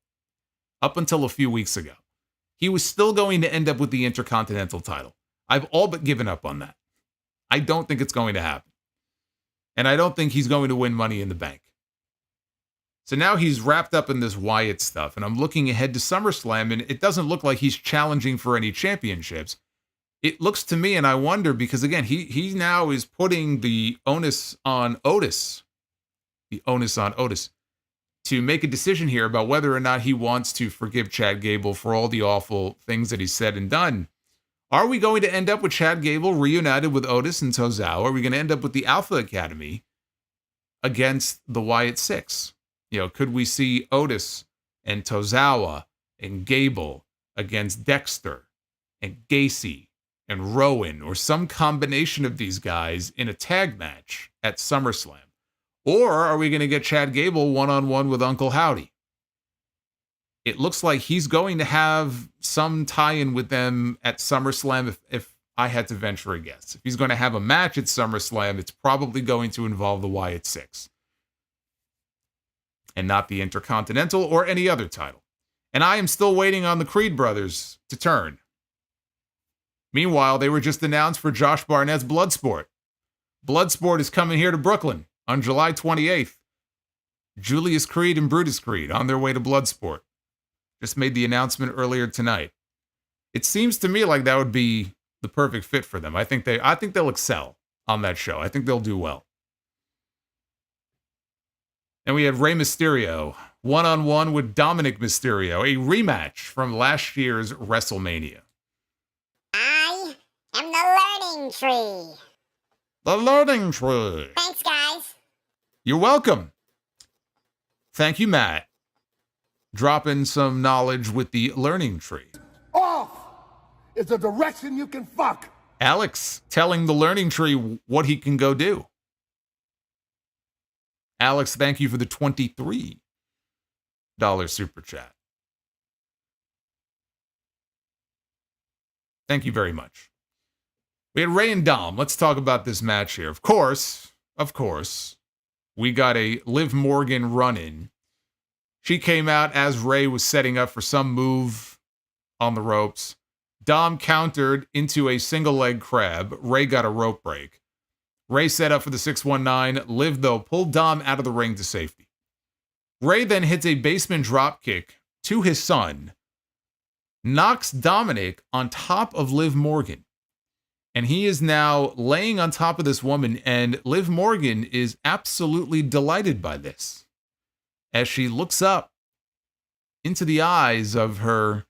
up until a few weeks ago. He was still going to end up with the Intercontinental title. I've all but given up on that. I don't think it's going to happen. And I don't think he's going to win Money in the Bank. So now he's wrapped up in this Wyatt stuff, and I'm looking ahead to SummerSlam, and it doesn't look like he's challenging for any championships. It looks to me, and I wonder, because again, he now is putting the onus on Otis. The onus on Otis. to make a decision here about whether or not he wants to forgive Chad Gable for all the awful things that he said and done. Are we going to end up with Chad Gable reunited with Otis and Tozawa? Are we going to end up with the Alpha Academy against the Wyatt Six? Could we see Otis and Tozawa and Gable against Dexter and Gacy and Rowan, or some combination of these guys in a tag match at SummerSlam? Or are we going to get Chad Gable one-on-one with Uncle Howdy? It looks like he's going to have some tie-in with them at SummerSlam, if I had to venture a guess. If he's going to have a match at SummerSlam, it's probably going to involve the Wyatt Six, and not the Intercontinental or any other title. And I am still waiting on the Creed brothers to turn. Meanwhile, they were just announced for Josh Barnett's Bloodsport. Bloodsport is coming here to Brooklyn on July 28th. Julius Creed and Brutus Creed on their way to Bloodsport. Just made the announcement earlier tonight. It seems to me like that would be the perfect fit for them. I think they'll excel on that show. I think they'll do well. And we had Rey Mysterio one-on-one with Dominik Mysterio, a rematch from last year's WrestleMania. I am the learning tree. The learning tree. Thanks, guys. You're welcome. Thank you, Matt. Dropping some knowledge with the learning tree. Off is a direction you can fuck. Alex telling the learning tree what he can go do. Alex, thank you for the $23 super chat. Thank you very much. We had Rey and Dom. Let's talk about this match here. Of course, we got a Liv Morgan run-in. She came out as Rey was setting up for some move on the ropes. Dom countered into a single leg crab. Rey got a rope break. Rey set up for the 619. Liv, though, pulled Dom out of the ring to safety. Rey then hits a basement drop kick to his son, knocks Dominik on top of Liv Morgan. And he is now laying on top of this woman, and Liv Morgan is absolutely delighted by this, as she looks up into the eyes of her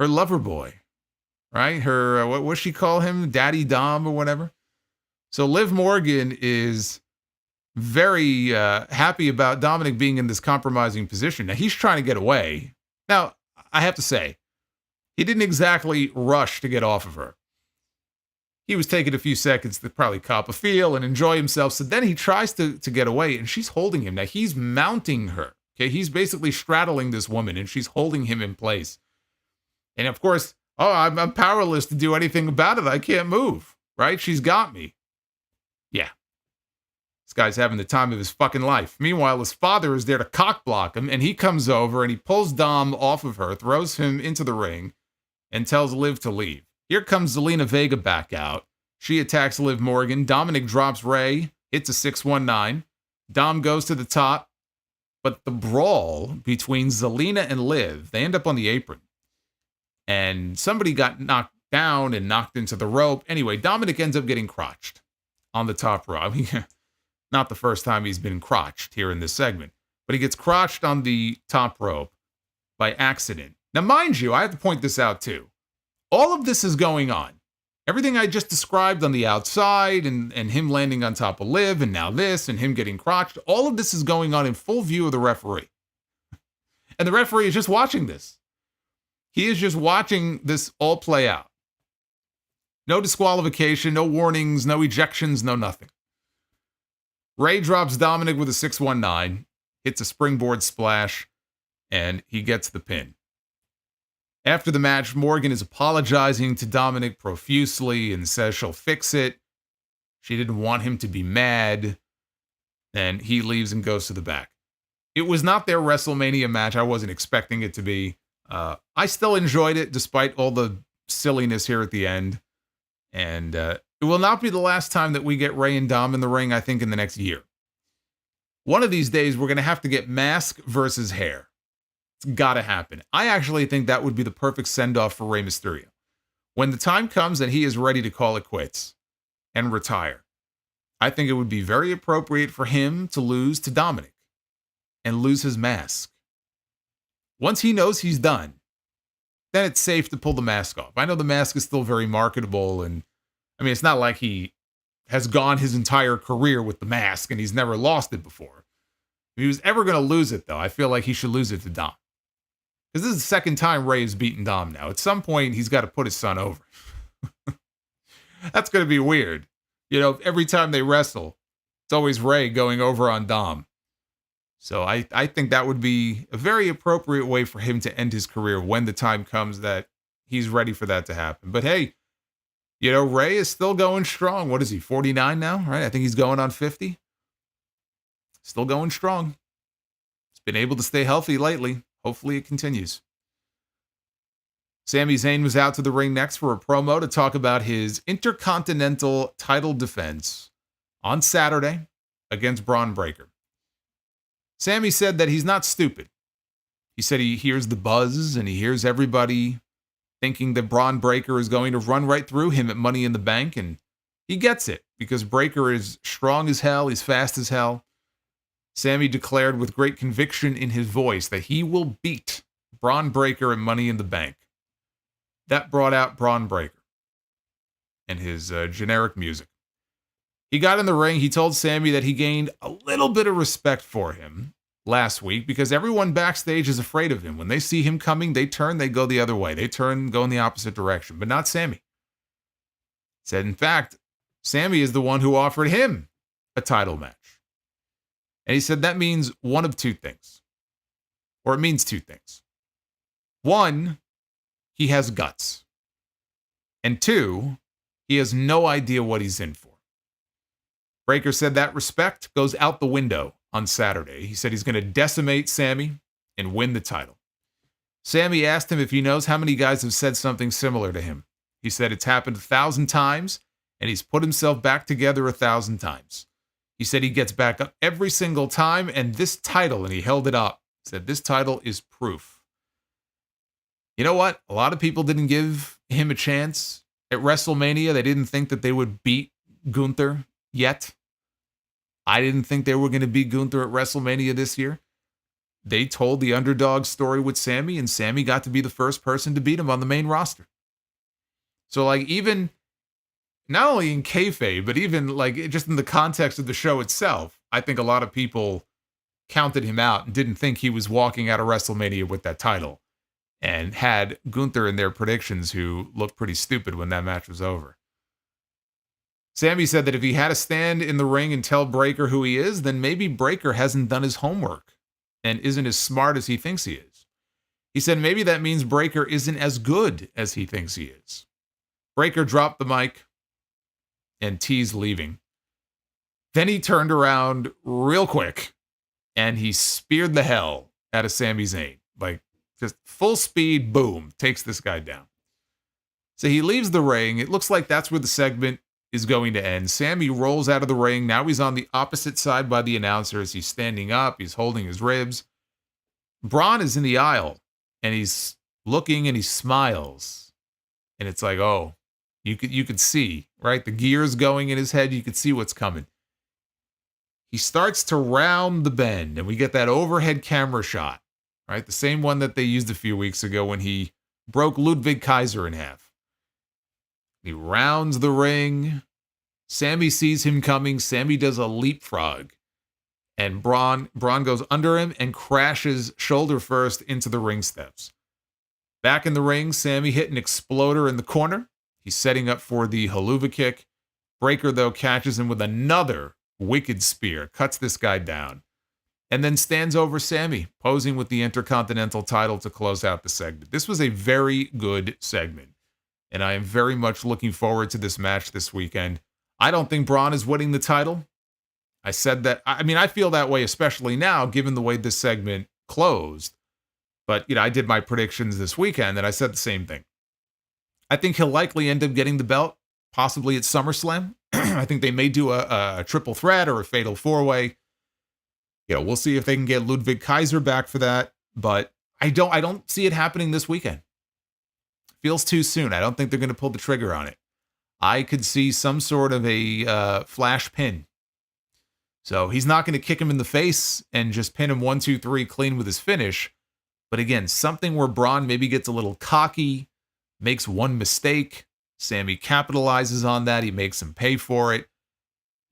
lover boy, right? Her, what she call him? Daddy Dom or whatever. So Liv Morgan is very happy about Dominik being in this compromising position. Now, he's trying to get away. Now, I have to say, he didn't exactly rush to get off of her. He was taking a few seconds to probably cop a feel and enjoy himself. So then he tries to get away, and she's holding him. Now, he's mounting her. Okay, he's basically straddling this woman, and she's holding him in place. And of course, I'm powerless to do anything about it. I can't move, right? She's got me. Yeah. This guy's having the time of his fucking life. Meanwhile, his father is there to cock block him, and he comes over and he pulls Dom off of her, throws him into the ring, and tells Liv to leave. Here comes Zelina Vega back out. She attacks Liv Morgan. Dominik drops Rey, hits a 619. Dom goes to the top, but the brawl between Zelina and Liv, they end up on the apron. And somebody got knocked down and knocked into the rope. Anyway, Dominik ends up getting crotched on the top rope. I mean, not the first time he's been crotched here in this segment, but he gets crotched on the top rope by accident. Now, mind you, I have to point this out too. All of this is going on. Everything I just described on the outside and him landing on top of Liv and now this and him getting crotched, all of this is going on in full view of the referee. And the referee is just watching this. He is just watching this all play out. No disqualification, no warnings, no ejections, no nothing. Rey drops Dominik with a 619, hits a springboard splash, and he gets the pin. After the match, Morgan is apologizing to Dominik profusely and says she'll fix it. She didn't want him to be mad. And he leaves and goes to the back. It was not their WrestleMania match. I wasn't expecting it to be. I still enjoyed it despite all the silliness here at the end. And it will not be the last time that we get Rey and Dom in the ring, I think, in the next year. One of these days, we're going to have to get mask versus hair. It's got to happen. I actually think that would be the perfect send-off for Rey Mysterio. When the time comes that he is ready to call it quits and retire, I think it would be very appropriate for him to lose to Dominik. and lose his mask. Once he knows he's done, then it's safe to pull the mask off. I know the mask is still very marketable, and I mean, it's not like he has gone his entire career with the mask and he's never lost it before. If he was ever going to lose it, though, I feel like he should lose it to Dom. Because this is the second time Rey has beaten Dom now. At some point, he's got to put his son over. That's going to be weird. You know, every time they wrestle, it's always Rey going over on Dom. So I think that would be a very appropriate way for him to end his career when the time comes that he's ready for that to happen. But hey, you know, Rey is still going strong. What is he, 49 now, right? I think he's going on 50. Still going strong. He's been able to stay healthy lately. Hopefully it continues. Sami Zayn was out to the ring next for a promo to talk about his Intercontinental title defense on Saturday against Braun Breaker. Sami said that he's not stupid. He said he hears the buzz and he hears everybody thinking that Braun Breaker is going to run right through him at Money in the Bank, and he gets it because Breaker is strong as hell, he's fast as hell. Sami declared with great conviction in his voice that he will beat Braun Breaker at Money in the Bank. That brought out Braun Breaker and his generic music. He got in the ring. He told Sami that he gained a little bit of respect for him last week because everyone backstage is afraid of him. When they see him coming, they turn, they go the other way. They turn, go in the opposite direction, but not Sami. Said, in fact, Sami is the one who offered him a title match. And he said that means one of two things. Or it means two things. One, he has guts. And two, he has no idea what he's in for. Breaker said that respect goes out the window on Saturday. He said he's going to decimate Sami and win the title. Sami asked him if he knows how many guys have said something similar to him. He said it's happened 1,000 times, and he's put himself back together 1,000 times. He said he gets back up every single time, and this title, and he held it up, said this title is proof. You know what? A lot of people didn't give him a chance at WrestleMania. They didn't think that they would beat Gunther yet. I didn't think they were going to beat Gunther at WrestleMania this year. They told the underdog story with Sami, and Sami got to be the first person to beat him on the main roster. So, like, even not only in kayfabe, but even like just in the context of the show itself, I think a lot of people counted him out and didn't think he was walking out of WrestleMania with that title, and had Gunther in their predictions, who looked pretty stupid when that match was over. Sami said that if he had to stand in the ring and tell Breaker who he is, then maybe Breaker hasn't done his homework and isn't as smart as he thinks he is. He said maybe that means Breaker isn't as good as he thinks he is. Breaker dropped the mic and teased leaving. Then he turned around real quick and he speared the hell out of Sami Zayn. Like, just full speed, boom, takes this guy down. So he leaves the ring. It looks like that's where the segment is going to end. Sami rolls out of the ring. Now he's on the opposite side by the announcers. He's standing up. He's holding his ribs. Braun is in the aisle, and he's looking, and he smiles. And it's like, oh, you could see, right? The gears going in his head. You could see what's coming. He starts to round the bend, and we get that overhead camera shot, right? The same one that they used a few weeks ago when he broke Ludwig Kaiser in half. He rounds the ring. Sami sees him coming. Sami does a leapfrog. And Braun goes under him and crashes shoulder first into the ring steps. Back in the ring, Sami hit an exploder in the corner. He's setting up for the haluva kick. Breaker, though, catches him with another wicked spear. Cuts this guy down. And then stands over Sami, posing with the Intercontinental title to close out the segment. This was a very good segment. And I am very much looking forward to this match this weekend. I don't think Braun is winning the title. I said that. I mean, I feel that way, especially now, given the way this segment closed. But, you know, I did my predictions this weekend, and I said the same thing. I think he'll likely end up getting the belt, possibly at SummerSlam. I think they may do a triple threat or a fatal four-way. You know, we'll see if they can get Ludwig Kaiser back for that. But I don't see it happening this weekend. Feels too soon. I don't think they're going to pull the trigger on it. I could see some sort of a flash pin. So he's not going to kick him in the face and just pin him 1, 2, 3 clean with his finish. But again, something where Braun maybe gets a little cocky, makes one mistake. Sammy capitalizes on that. He makes him pay for it.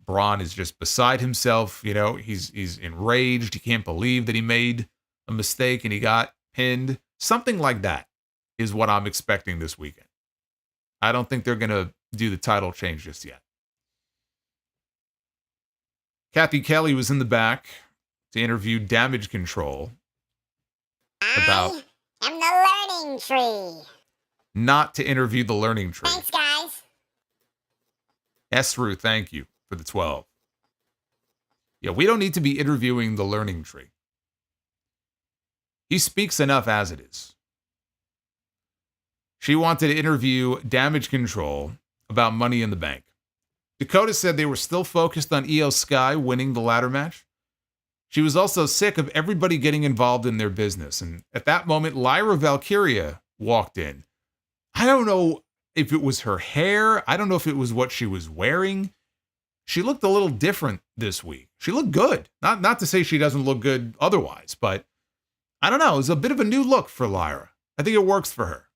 Braun is just beside himself. You know, he's enraged. He can't believe that he made a mistake and he got pinned. Something like that is what I'm expecting this weekend. I don't think they're going to do the title change just yet. Kathy Kelly was in the back to interview Damage Control about I am the learning tree. not to interview the learning tree. Thanks, guys. Esru, thank you for the 12. Yeah, we don't need to be interviewing the learning tree. He speaks enough as it is. She wanted to interview Damage Control about Money in the Bank. Dakota said they were still focused on Io Sky winning the ladder match. She was also sick of everybody getting involved in their business. And at that moment, Lyra Valkyria walked in. I don't know if it was her hair. I don't know if it was what she was wearing. She looked a little different this week. She looked good. Not to say she doesn't look good otherwise, but I don't know. It was a bit of a new look for Lyra. I think it works for her.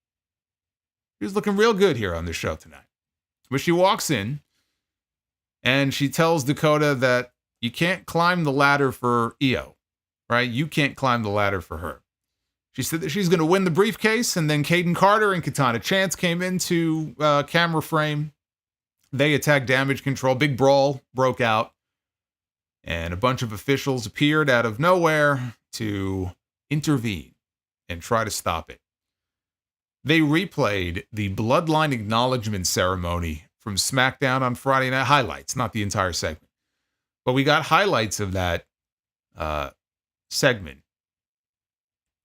She was looking real good here on this show tonight. But she walks in, and she tells Dakota that you can't climb the ladder for Io, right? You can't climb the ladder for her. She said that she's going to win the briefcase, and then Caden Carter and Katana Chance came into camera frame. They attacked Damage Control. Big brawl broke out, and a bunch of officials appeared out of nowhere to intervene and try to stop it. They replayed the Bloodline Acknowledgement Ceremony from SmackDown on Friday Night. Highlights, not the entire segment. But we got highlights of that segment,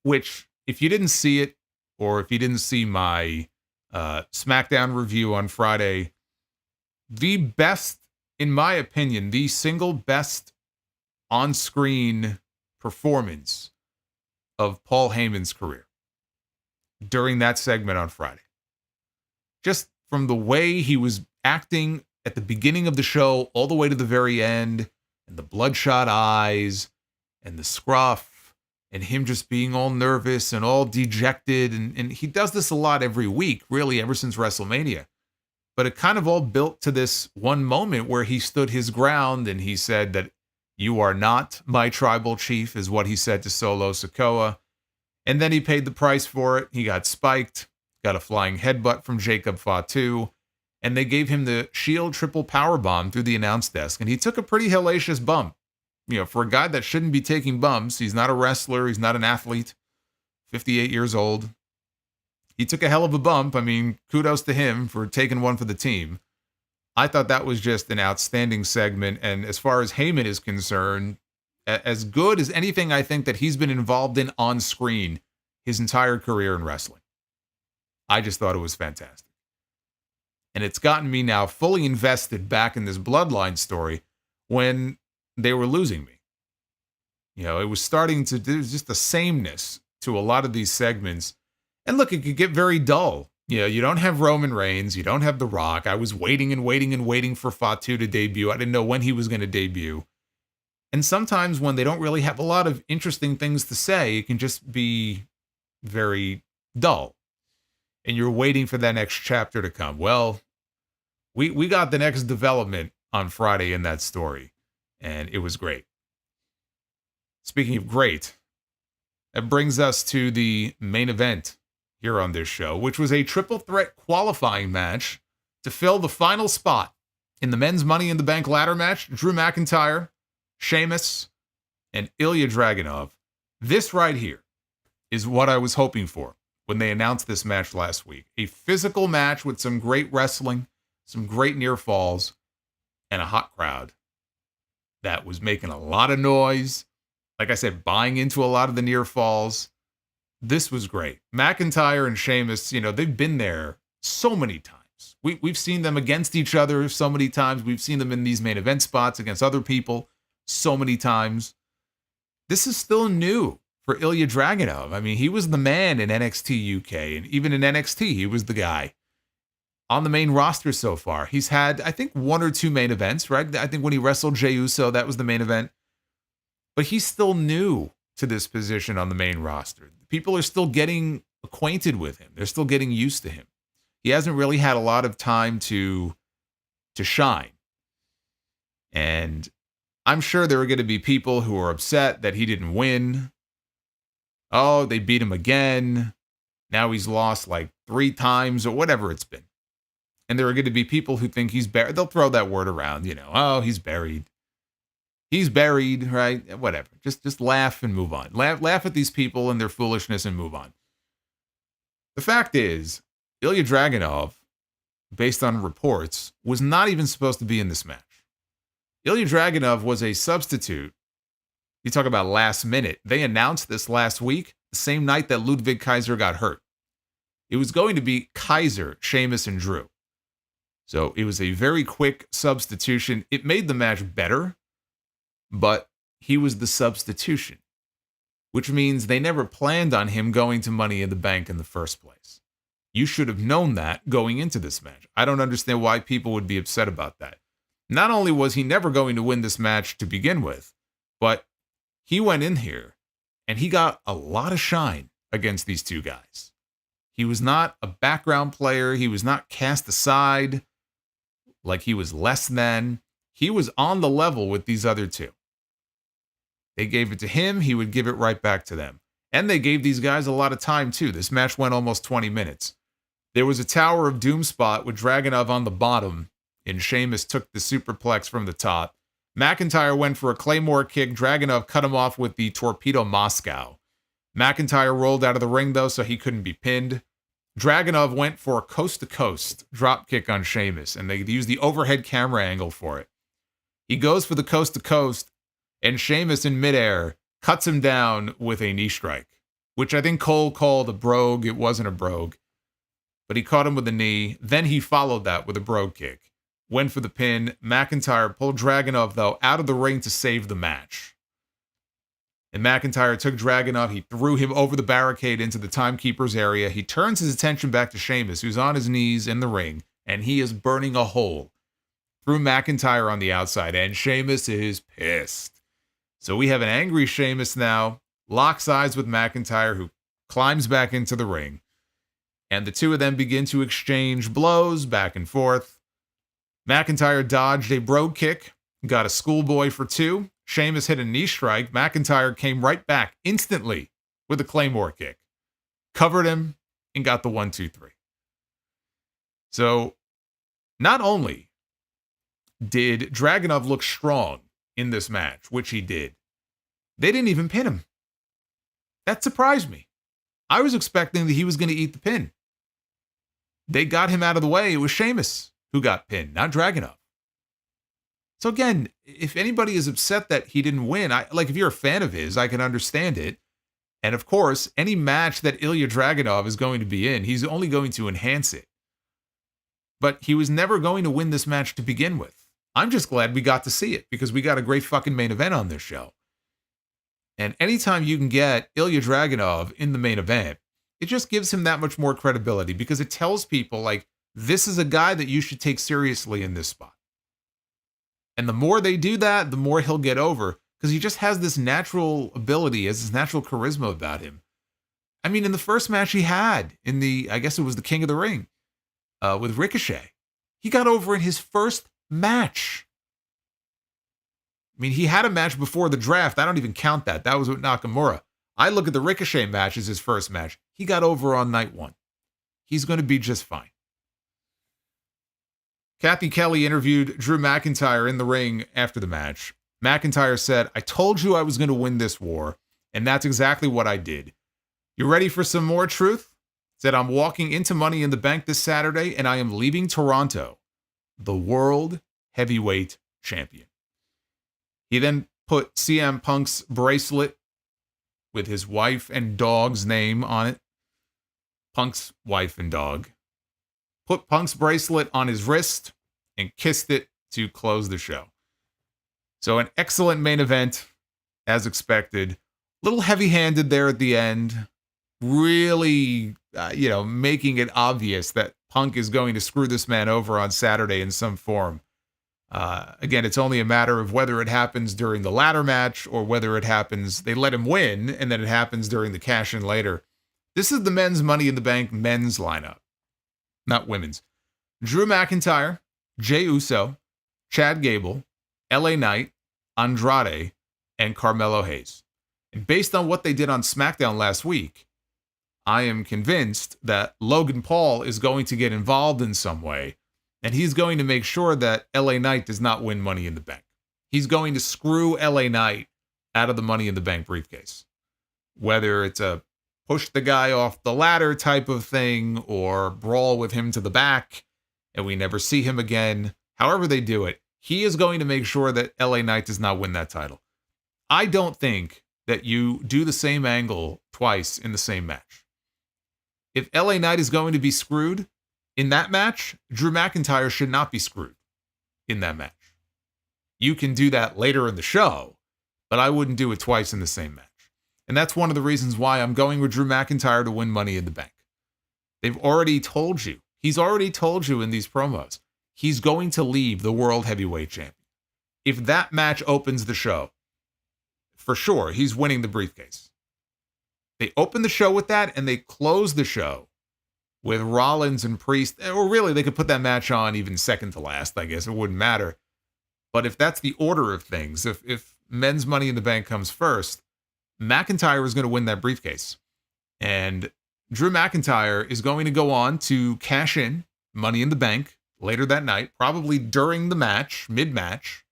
which, if you didn't see it, or if you didn't see my SmackDown review on Friday, the best, in my opinion, the single best on-screen performance of Paul Heyman's career during that segment on Friday. Just from the way he was acting at the beginning of the show all the way to the very end, and the bloodshot eyes and the scruff and him just being all nervous and all dejected. And he does this a lot every week, really, ever since WrestleMania. But it kind of all built to this one moment where he stood his ground and he said that "You are not my tribal chief," is what he said to Solo Sikoa. And then he paid the price for it. He got spiked, got a flying headbutt from Jacob Fatu, and they gave him the Shield triple powerbomb through the announce desk. And he took a pretty hellacious bump. You know, for a guy that shouldn't be taking bumps, he's not a wrestler, he's not an athlete, 58 years old. He took a hell of a bump. I mean, kudos to him for taking one for the team. I thought that was just an outstanding segment. And as far as Heyman is concerned, as good as anything I think that he's been involved in on screen his entire career in wrestling. I just thought it was fantastic. And it's gotten me now fully invested back in this Bloodline story when they were losing me. You know, it was starting to do just the sameness to a lot of these segments. And look, it could get very dull. You know, you don't have Roman Reigns, you don't have The Rock. I was waiting and waiting and waiting for Fatu to debut. I didn't know when he was going to debut. And sometimes when they don't really have a lot of interesting things to say, it can just be very dull. And you're waiting for that next chapter to come. Well, we got the next development on Friday in that story, and it was great. Speaking of great, that brings us to the main event here on this show, which was a triple threat qualifying match to fill the final spot in the men's Money in the Bank ladder match. Drew McIntyre, Sheamus, and Ilja Dragunov. This right here is what I was hoping for when they announced this match last week. A physical match with some great wrestling, some great near falls, and a hot crowd that was making a lot of noise. Like I said, buying into a lot of the near falls. This was great. McIntyre and Sheamus, you know, they've been there so many times. We've seen them against each other so many times. We've seen them in these main event spots against other people so many times. This is still new for Ilja Dragunov. I mean, he was the man in NXT UK, and even in NXT, he was the guy. on the main roster so far. He's had, I think, 1 or 2 main events, right? I think when he wrestled Jey Uso, that was the main event. But he's still new to this position on the main roster. People are still getting acquainted with him. They're still getting used to him. He hasn't really had a lot of time to shine. And I'm sure there are going to be people who are upset that he didn't win. Oh, they beat him again. Now he's lost like 3 times or whatever it's been. And there are going to be people who think he's buried. They'll throw that word around, oh, he's buried. He's buried, right? Whatever. Just laugh and move on. Laugh at these people and their foolishness and move on. The fact is, Ilja Dragunov, based on reports, was not even supposed to be in this match. Ilja Dragunov was a substitute. You talk about last minute. They announced this last week, the same night that Ludwig Kaiser got hurt. It was going to be Kaiser, Sheamus, and Drew. So it was a very quick substitution. It made the match better, but he was the substitution, which means they never planned on him going to Money in the Bank in the first place. You should have known that going into this match. I don't understand why people would be upset about that. Not only was he never going to win this match to begin with, but he went in here and he got a lot of shine against these 2 guys. He was not a background player. He was not cast aside like he was less than. He was on the level with these other 2. They gave it to him. He would give it right back to them. And they gave these guys a lot of time, too. This match went almost 20 minutes. There was a Tower of Doom spot with Dragunov on the bottom, and Sheamus took the superplex from the top. McIntyre went for a Claymore kick. Dragunov cut him off with the Torpedo Moscow. McIntyre rolled out of the ring, though, so he couldn't be pinned. Dragunov went for a coast-to-coast drop kick on Sheamus, and they used the overhead camera angle for it. He goes for the coast-to-coast, and Sheamus in midair cuts him down with a knee strike, which I think Cole called a brogue. It wasn't a brogue, but he caught him with a knee. Then he followed that with a brogue kick. Went for the pin. McIntyre pulled Dragunov, though, out of the ring to save the match. And McIntyre took Dragunov. He threw him over the barricade into the timekeeper's area. He turns his attention back to Sheamus, who's on his knees in the ring, and he is burning a hole through McIntyre on the outside, and Sheamus is pissed. So we have an angry Sheamus now, locks eyes with McIntyre, who climbs back into the ring. And the 2 of them begin to exchange blows back and forth. McIntyre dodged a brogue kick, got a schoolboy for 2. Sheamus hit a knee strike. McIntyre came right back instantly with a Claymore kick. Covered him and got the 1-2-3. So not only did Dragunov look strong in this match, which he did, they didn't even pin him. That surprised me. I was expecting that he was going to eat the pin. They got him out of the way. It was Sheamus who got pinned, not Dragunov. So again, if anybody is upset that he didn't win, if you're a fan of his, I can understand it. And of course, any match that Ilja Dragunov is going to be in, he's only going to enhance it. But he was never going to win this match to begin with. I'm just glad we got to see it because we got a great fucking main event on this show. And anytime you can get Ilja Dragunov in the main event, it just gives him that much more credibility because it tells people, this is a guy that you should take seriously in this spot. And the more they do that, the more he'll get over because he just has this natural ability, has this natural charisma about him. I mean, in the first match he had, I guess it was the King of the Ring with Ricochet, he got over in his first match. I mean, he had a match before the draft. I don't even count that. That was with Nakamura. I look at the Ricochet match as his first match. He got over on night 1. He's going to be just fine. Kathy Kelly interviewed Drew McIntyre in the ring after the match. McIntyre said, "I told you I was going to win this war, and that's exactly what I did. You ready for some more truth?" Said, "I'm walking into Money in the Bank this Saturday, and I am leaving Toronto, the World Heavyweight Champion." He then put CM Punk's bracelet with his wife and dog's name on it. Punk's wife and dog. Put Punk's bracelet on his wrist and kissed it to close the show. So an excellent main event, as expected. A little heavy-handed there at the end. Really, making it obvious that Punk is going to screw this man over on Saturday in some form. Again, it's only a matter of whether it happens during the ladder match or whether it happens, they let him win, and then it happens during the cash-in later. This is the men's Money in the Bank men's lineup, not women's. Drew McIntyre, Jey Uso, Chad Gable, LA Knight, Andrade, and Carmelo Hayes. And based on what they did on SmackDown last week, I am convinced that Logan Paul is going to get involved in some way, and he's going to make sure that LA Knight does not win Money in the Bank. He's going to screw LA Knight out of the Money in the Bank briefcase. Whether it's a push the guy off the ladder type of thing or brawl with him to the back and we never see him again, however they do it, he is going to make sure that LA Knight does not win that title. I don't think that you do the same angle twice in the same match. If LA Knight is going to be screwed in that match, Drew McIntyre should not be screwed in that match. You can do that later in the show, but I wouldn't do it twice in the same match. And that's one of the reasons why I'm going with Drew McIntyre to win Money in the Bank. They've already told you, he's already told you in these promos, he's going to leave the World Heavyweight Champion. If that match opens the show, for sure, he's winning the briefcase. They open the show with that, and they close the show with Rollins and Priest. Or really, they could put that match on even second to last, I guess. It wouldn't matter. But if that's the order of things, if men's Money in the Bank comes first, McIntyre is going to win that briefcase. And Drew McIntyre is going to go on to cash in Money in the Bank later that night, probably during the match, mid-match.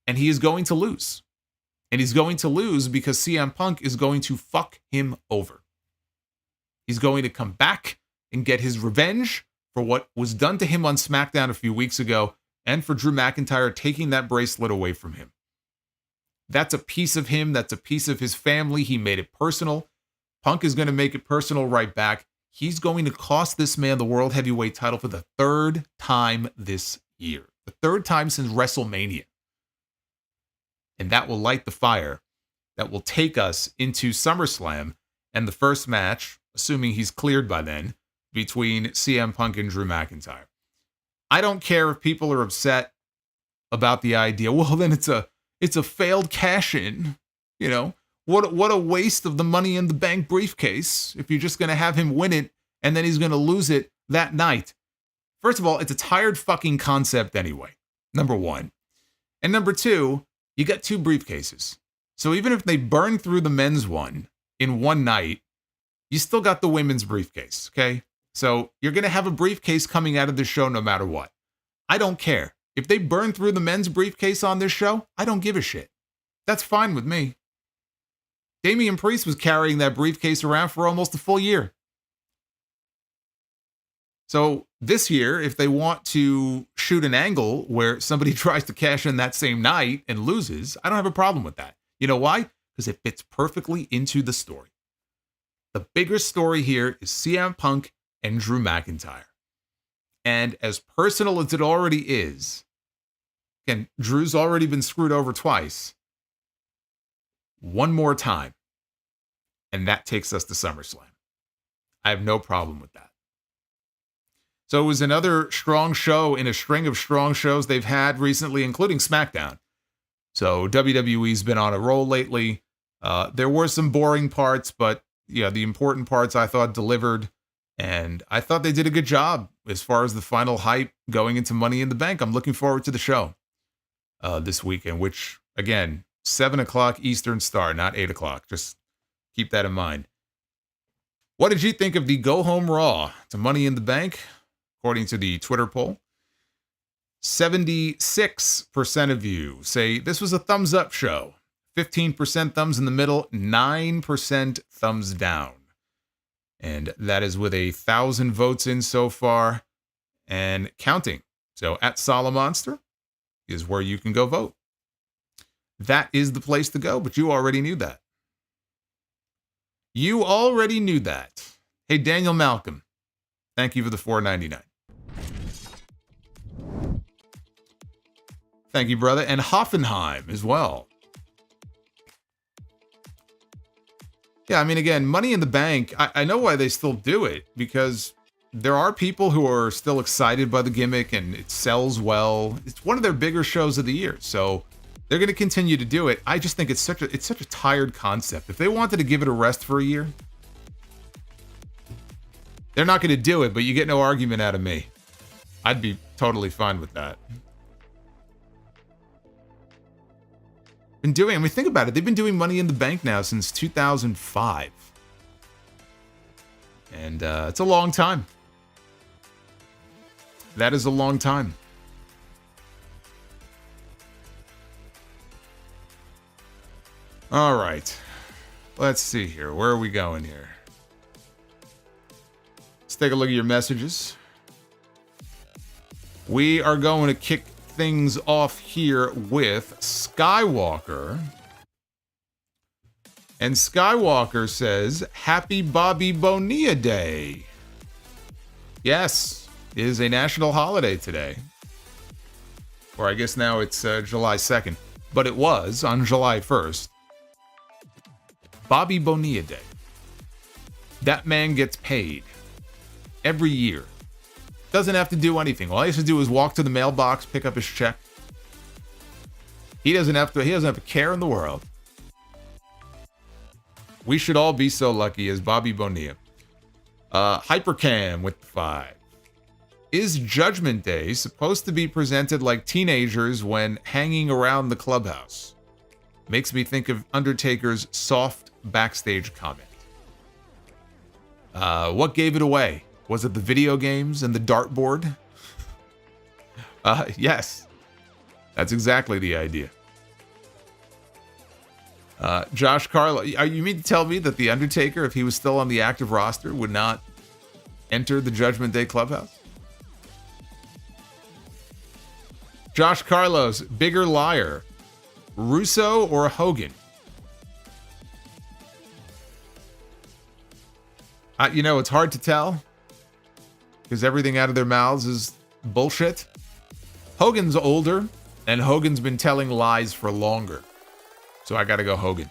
And he is going to lose. And he's going to lose because CM Punk is going to fuck him over. He's going to come back and get his revenge for what was done to him on SmackDown a few weeks ago and for Drew McIntyre taking that bracelet away from him. That's a piece of him. That's a piece of his family. He made it personal. Punk is going to make it personal right back. He's going to cost this man the World Heavyweight title for the third time this year. The third time since WrestleMania. And that will light the fire that will take us into SummerSlam and the first match, assuming he's cleared by then, between CM Punk and Drew McIntyre. I don't care if people are upset about the idea. Well, then it's a failed cash-in. You know, what a waste of the Money in the Bank briefcase if you're just going to have him win it and then he's going to lose it that night. First of all, it's a tired fucking concept anyway, number one. And number two, you got two briefcases. So even if they burn through the men's one in one night, you still got the women's briefcase, okay? So you're going to have a briefcase coming out of this show no matter what. I don't care. If they burn through the men's briefcase on this show, I don't give a shit. That's fine with me. Damian Priest was carrying that briefcase around for almost a full year. So this year, if they want to shoot an angle where somebody tries to cash in that same night and loses, I don't have a problem with that. You know why? Because it fits perfectly into the story. The bigger story here is CM Punk and Drew McIntyre. And as personal as it already is, again, Drew's already been screwed over twice. One more time. And that takes us to SummerSlam. I have no problem with that. So it was another strong show in a string of strong shows they've had recently, including SmackDown. So WWE's been on a roll lately. There were some boring parts, but yeah, the important parts I thought delivered. And I thought they did a good job as far as the final hype going into Money in the Bank. I'm looking forward to the show this weekend, which, again, 7 o'clock Eastern Star, not 8 o'clock. Just keep that in mind. What did you think of the Go Home Raw to Money in the Bank? According to the Twitter poll, 76% of you say this was a thumbs up show. 15% thumbs in the middle, 9% thumbs down. And that is with 1,000 votes in so far and counting. So at Solomonster is where you can go vote. That is the place to go, but you already knew that. You already knew that. Hey, Daniel Malcolm, thank you for the $4.99. Thank you, brother. And Hoffenheim as well. Yeah, I mean, again, Money in the Bank, I know why they still do it, because there are people who are still excited by the gimmick and it sells well. It's one of their bigger shows of the year, so they're going to continue to do it. I just think it's such a tired concept. If they wanted to give it a rest for a year, they're not going to do it, but you get no argument out of me. I'd be totally fine with that. I mean, think about it. They've been doing Money in the Bank now since 2005. And it's a long time. That is a long time. All right. Let's see here. Where are we going here? Let's take a look at your messages. We are going to kick things off here with Skywalker. And Skywalker says, Happy Bobby Bonilla Day. Yes, it is a national holiday today. Or I guess now it's July 2nd. But it was on July 1st. Bobby Bonilla Day. That man gets paid every year. Doesn't have to do anything. All he has to do is walk to the mailbox, pick up his check. He doesn't have a care in the world. We should all be so lucky as Bobby Bonilla. Hypercam with the 5. Is Judgment Day supposed to be presented like teenagers when hanging around the clubhouse? Makes me think of Undertaker's soft backstage comment. What gave it away? Was it the video games and the dartboard? Yes. That's exactly the idea. Josh Carlo, you mean to tell me that The Undertaker, if he was still on the active roster, would not enter the Judgment Day clubhouse? Josh Carlos, bigger liar, Russo or Hogan? It's hard to tell because everything out of their mouths is bullshit. Hogan's older, and Hogan's been telling lies for longer. So I gotta go Hogan.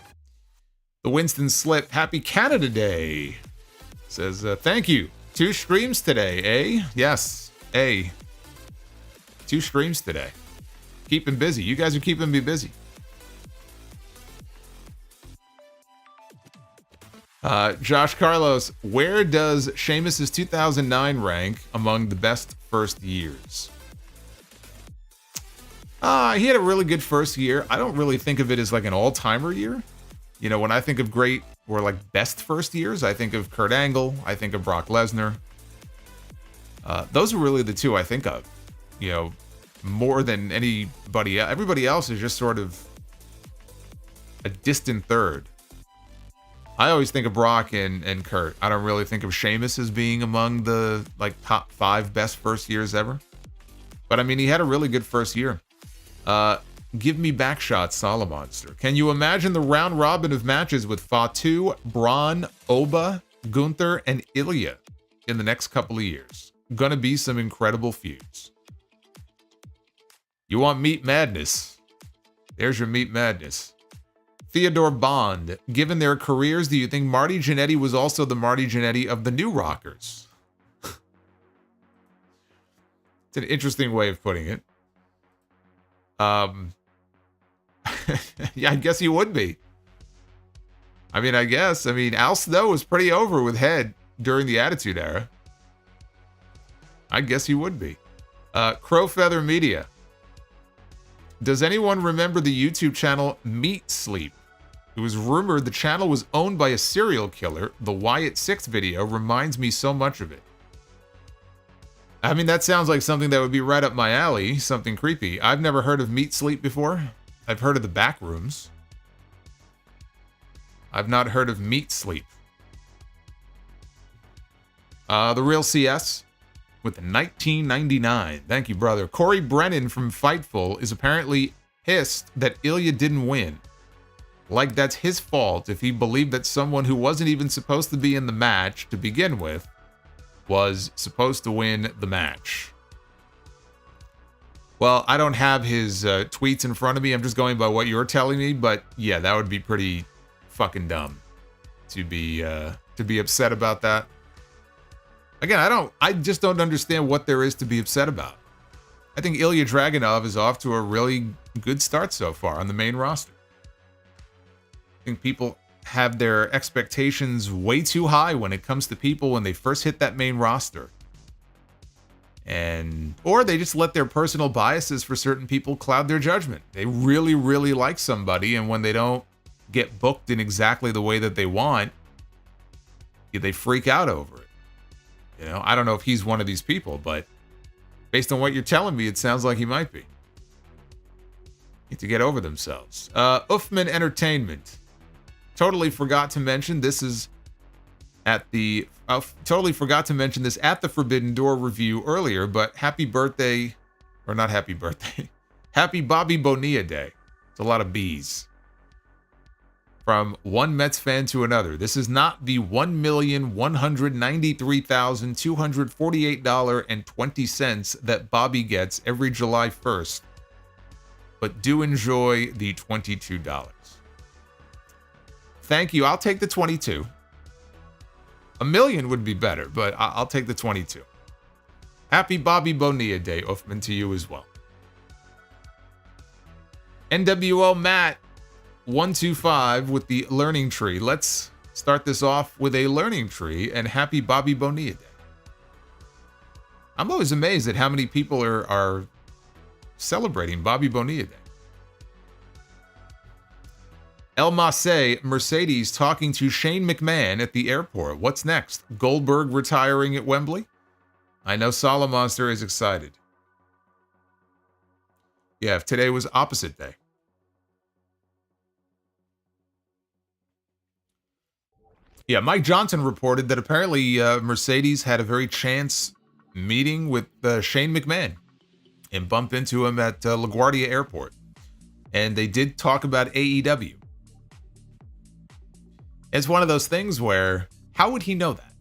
The Winston Slip, Happy Canada Day. Says, thank you. 2 streams today, eh? Yes, 2 streams today. Keeping busy. You guys are keeping me busy. Josh Carlos, where does Sheamus's 2009 rank among the best first years? He had a really good first year. I don't really think of it as like an all-timer year. When I think of great or like best first years, I think of Kurt Angle. I think of Brock Lesnar. Those are really the 2 I think of. More than anybody else. Everybody else is just sort of a distant third. I always think of Brock and Kurt. I don't really think of Sheamus as being among the top 5 best first years ever. But I mean, he had a really good first year. Give me backshot, Solomonster. Can you imagine the round robin of matches with Fatu, Braun, Oba, Gunther, and Ilja in the next couple of years? Gonna be some incredible feuds. You want Meat Madness? There's your Meat Madness. Theodore Bond, given their careers, do you think Marty Jannetty was also the Marty Jannetty of the New Rockers? It's an interesting way of putting it. Yeah, I guess he would be. I mean, Al Snow was pretty over with Head during the Attitude Era. I guess he would be. Crowfeather Media. Does anyone remember the YouTube channel Meat Sleep? It was rumored the channel was owned by a serial killer. The Wyatt 6 video reminds me so much of it. I mean, that sounds like something that would be right up my alley, something creepy. I've never heard of Meat Sleep before. I've heard of the back rooms. I've not heard of Meat Sleep. The Real CS with 1999. Thank you, brother. Corey Brennan from Fightful is apparently pissed that Ilja didn't win. Like that's his fault if he believed that someone who wasn't even supposed to be in the match to begin with was supposed to win the match. Well, I don't have his tweets in front of me. I'm just going by what you're telling me. But yeah, that would be pretty fucking dumb to be upset about that. Again, I just don't understand what there is to be upset about. I think Ilja Dragunov is off to a really good start so far on the main roster. I think people have their expectations way too high when it comes to people when they first hit that main roster. Or they just let their personal biases for certain people cloud their judgment. They really, really like somebody, and when they don't get booked in exactly the way that they want, they freak out over it. You know, I don't know if he's one of these people, but based on what you're telling me, it sounds like he might be. Need to get over themselves. Uffman Entertainment. Totally forgot to mention this is at the totally forgot to mention this at the Forbidden Door review earlier, but happy birthday, or not happy birthday, happy Bobby Bonilla Day. It's a lot of B's. From one Mets fan to another. This is not the $1,193,248.20 that Bobby gets every July 1st, but do enjoy the $22. Thank you. I'll take the 22. $1 million would be better, but I'll take the 22. Happy Bobby Bonilla Day, Uffman, to you as well. NWO Matt 125 with the learning tree. Let's start this off with a learning tree and happy Bobby Bonilla Day. I'm always amazed at how many people are celebrating Bobby Bonilla Day. El Masse, Mercedes talking to Shane McMahon at the airport. What's next? Goldberg retiring at Wembley? I know Solomonster is excited. Yeah, if today was opposite day. Yeah, Mike Johnson reported that apparently Mercedes had a very chance meeting with Shane McMahon and bumped into him at LaGuardia Airport. And they did talk about AEW. It's one of those things where, how would he know that?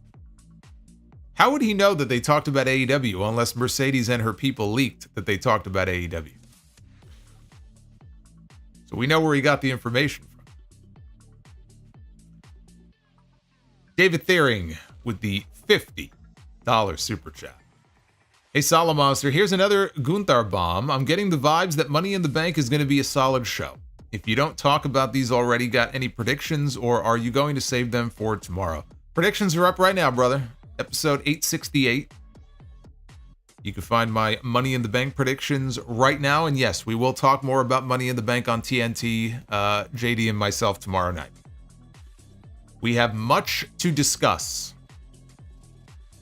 How would he know that they talked about AEW unless Mercedes and her people leaked that they talked about AEW? So we know where he got the information from. David Thiering with the $50 super chat. Hey, Solomonster, here's another Gunther bomb. I'm getting the vibes that Money in the Bank is going to be a solid show. If you don't talk about these already, got any predictions, or are you going to save them for tomorrow? Predictions are up right now, brother. Episode 868. You can find my Money in the Bank predictions right now. And yes, we will talk more about Money in the Bank on TNT, JD and myself tomorrow night. We have much to discuss.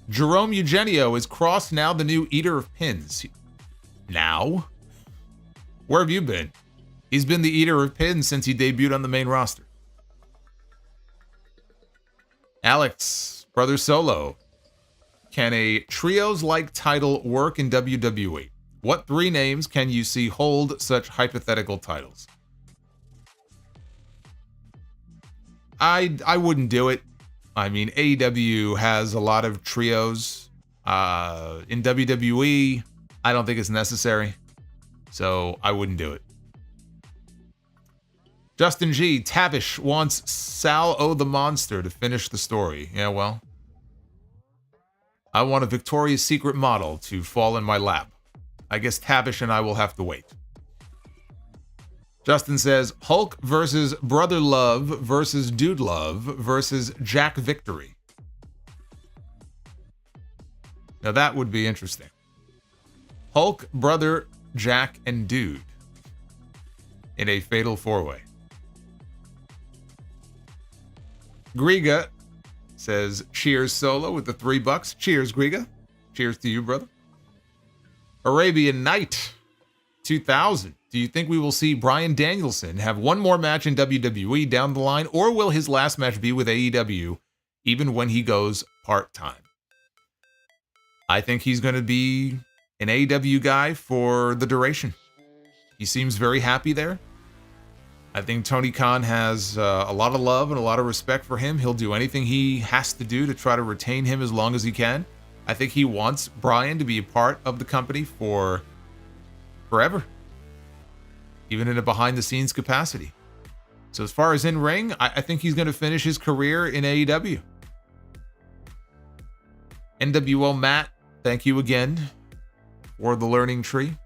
Jerome Eugenio is Cross now the new eater of pins. Now? Where have you been? He's been the eater of pins since he debuted on the main roster. Alex, Brother Solo. Can a trios-like title work in WWE? What three names can you see hold such hypothetical titles? I wouldn't do it. I mean, AEW has a lot of trios. In WWE, I don't think it's necessary. So I wouldn't do it. Justin G. Tavish wants Sal O the Monster to finish the story. Yeah, well, I want a Victoria's Secret model to fall in my lap. I guess Tavish and I will have to wait. Justin says, Hulk versus Brother Love versus Dude Love versus Jack Victory. Now that would be interesting. Hulk, Brother, Jack, and Dude in a fatal four-way. Griga says, cheers Solo with the $3. Cheers, Griga. Cheers to you, brother. Arabian Night 2000. Do you think we will see Bryan Danielson have one more match in WWE down the line, or will his last match be with AEW even when he goes part-time? I think he's going to be an AEW guy for the duration. He seems very happy there. I think Tony Khan has a lot of love and a lot of respect for him. He'll do anything he has to do to try to retain him as long as he can. I think he wants Bryan to be a part of the company for forever, even in a behind-the-scenes capacity. So as far as in-ring, I think he's going to finish his career in AEW. NWO Matt, thank you again for the learning tree.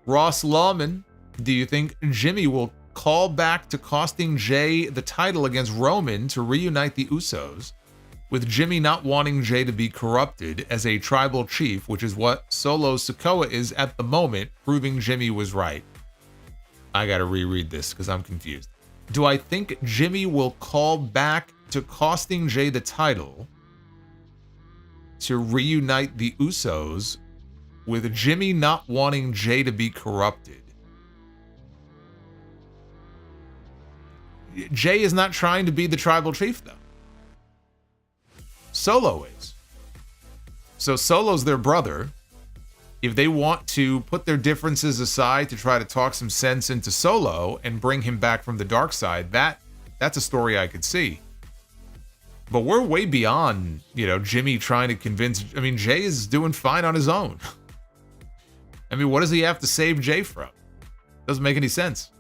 Ross Lawman, do you think Jimmy will call back to costing Jay the title against Roman to reunite the Usos, with Jimmy not wanting Jay to be corrupted as a tribal chief, which is what Solo Sikoa is at the moment, proving Jimmy was right? I gotta reread this because I'm confused. Do I think Jimmy will call back to costing Jay the title to reunite the Usos, with Jimmy not wanting Jay to be corrupted? Jay is not trying to be the tribal chief, though. Solo is. So Solo's their brother. If they want to put their differences aside to try to talk some sense into Solo and bring him back from the dark side, that's a story I could see. But we're way beyond, Jimmy trying to convince. I mean, Jay is doing fine on his own. I mean, what does he have to save Jay from? Doesn't make any sense.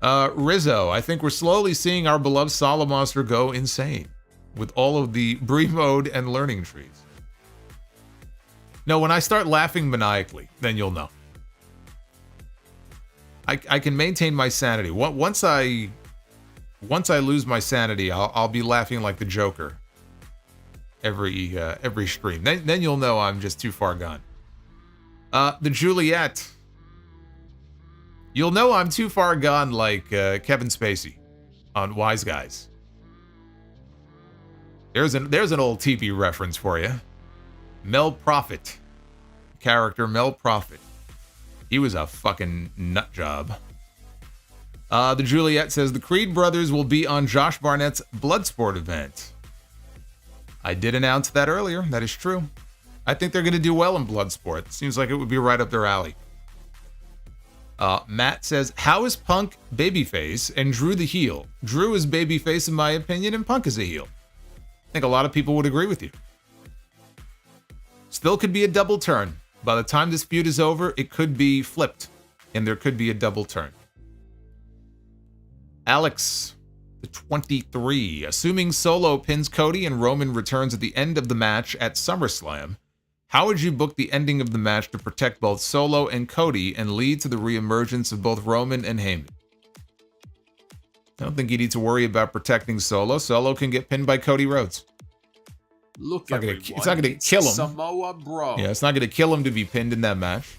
Rizzo, I think we're slowly seeing our beloved Solomonster go insane with all of the Bree mode and learning trees. No, when I start laughing maniacally, then you'll know. I can maintain my sanity. Once I lose my sanity, I'll be laughing like the Joker every stream. Then you'll know I'm just too far gone. The Juliet. You'll know I'm too far gone like Kevin Spacey on Wise Guys. There's an old TV reference for you. Mel Prophet. Character Mel Prophet. He was a fucking nut job. The Juliet says the Creed brothers will be on Josh Barnett's Bloodsport event. I did announce that earlier. That is true. I think they're going to do well in Bloodsport. Seems like it would be right up their alley. Matt says, how is Punk babyface and Drew the heel? Drew is babyface in my opinion, and Punk is a heel. I think a lot of people would agree with you. Still could be a double turn. By the time this feud is over, it could be flipped, and there could be a double turn. Alex, the 23, assuming Solo pins Cody and Roman returns at the end of the match at SummerSlam, how would you book the ending of the match to protect both Solo and Cody and lead to the reemergence of both Roman and Heyman? I don't think you need to worry about protecting Solo. Solo can get pinned by Cody Rhodes. Look, it's not going to kill him. Samoa BRO. Yeah, it's not going to kill him to be pinned in that match.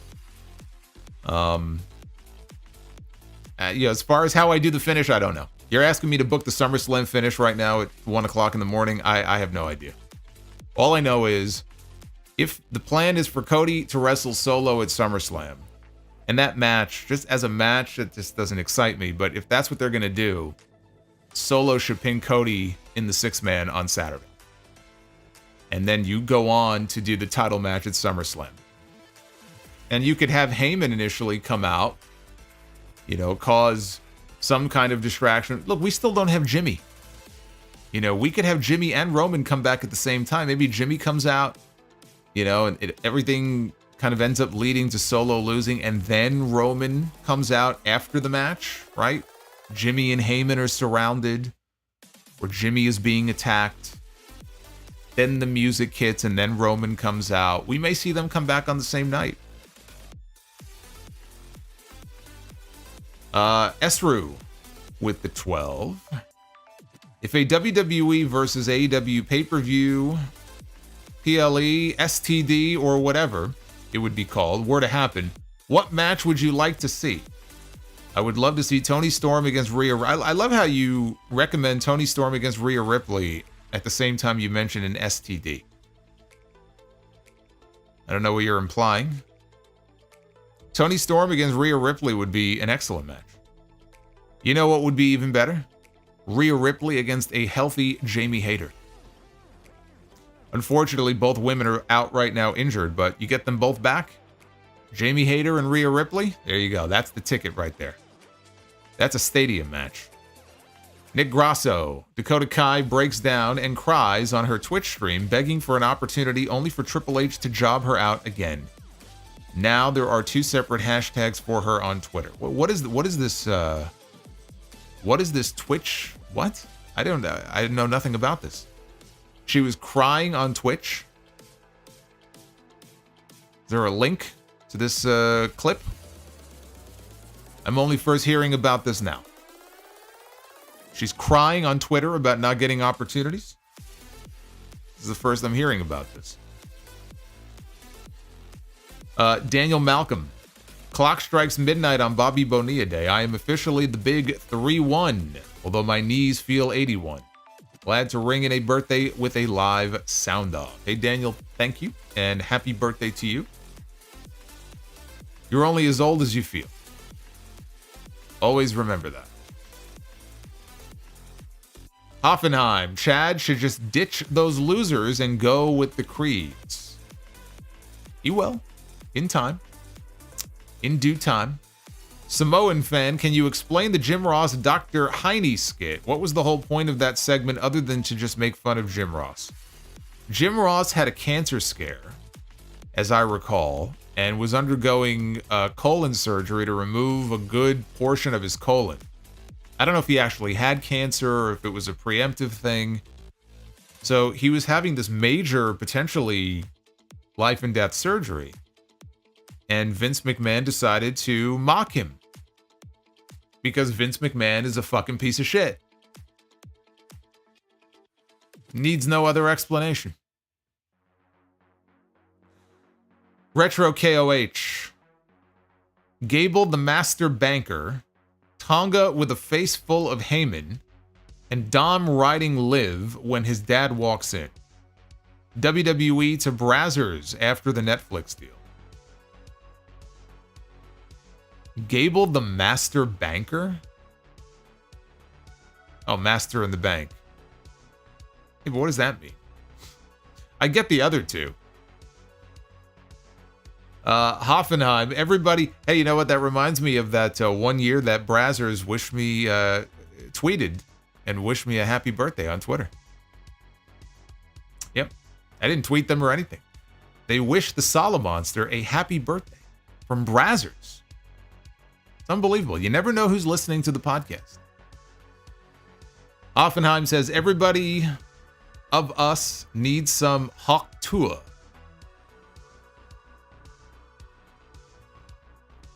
As far as how I do the finish, I don't know. You're asking me to book the SummerSlam finish right now at 1 o'clock in the morning. I have no idea. All I know is, if the plan is for Cody to wrestle Solo at SummerSlam, and that match, just as a match, it just doesn't excite me, but if that's what they're going to do, Solo should pin Cody in the 6-man on Saturday. And then you go on to do the title match at SummerSlam. And you could have Heyman initially come out, cause some kind of distraction. Look, we still don't have Jimmy. We could have Jimmy and Roman come back at the same time. Maybe Jimmy comes out, and everything kind of ends up leading to Solo losing, and then Roman comes out after the match, right? Jimmy and Heyman are surrounded, or Jimmy is being attacked. Then the music hits, and then Roman comes out. We may see them come back on the same night. Esru with the 12. If a WWE versus AEW pay-per-view, PLE, STD, or whatever it would be called, were to happen, what match would you like to see? I would love to see Toni Storm against Rhea. I love how you recommend Toni Storm against Rhea Ripley at the same time you mention an STD. I don't know what you're implying. Toni Storm against Rhea Ripley would be an excellent match. You know what would be even better? Rhea Ripley against a healthy Jamie Hayter. Unfortunately, both women are out right now injured, but you get them both back. Jamie Hayter and Rhea Ripley, there you go. That's the ticket right there. That's a stadium match. Nick Grasso, Dakota Kai breaks down and cries on her Twitch stream, begging for an opportunity only for Triple H to job her out again. Now there are 2 separate hashtags for her on Twitter. What is this? What is this Twitch? What? I don't know. I know nothing about this. She was crying on Twitch. Is there a link to this clip? I'm only first hearing about this now. She's crying on Twitter about not getting opportunities. This is the first I'm hearing about this. Daniel Malcolm. Clock strikes midnight on Bobby Bonilla Day. I am officially the big 3-1, although my knees feel 81. Glad to ring in a birthday with a live sound off. Hey, Daniel, thank you, and happy birthday to you. You're only as old as you feel. Always remember that. Hoffenheim. Chad should just ditch those losers and go with the creeds. He will. In time. In due time. Samoan fan, can you explain the Jim Ross Dr. Heine skit? What was the whole point of that segment other than to just make fun of Jim Ross? Jim Ross had a cancer scare, as I recall, and was undergoing colon surgery to remove a good portion of his colon. I don't know if he actually had cancer or if it was a preemptive thing. So he was having this major, potentially life and death surgery. And Vince McMahon decided to mock him. Because Vince McMahon is a fucking piece of shit. Needs no other explanation. Retro KOH. Gable the Master Banker. Tonga with a face full of Heyman. And Dom riding Liv when his dad walks in. WWE to Brazzers after the Netflix deal. Gable the Master Banker? Oh, Master in the Bank. Hey, but what does that mean? I get the other two. Hoffenheim, everybody. Hey, you know what? That reminds me of that 1 year that Brazzers wished me, tweeted and wished me a happy birthday on Twitter. Yep. I didn't tweet them or anything. They wished the Solomonster a happy birthday from Brazzers. It's unbelievable. You never know who's listening to the podcast. Offenheim says, everybody of us needs some Hawk Tour.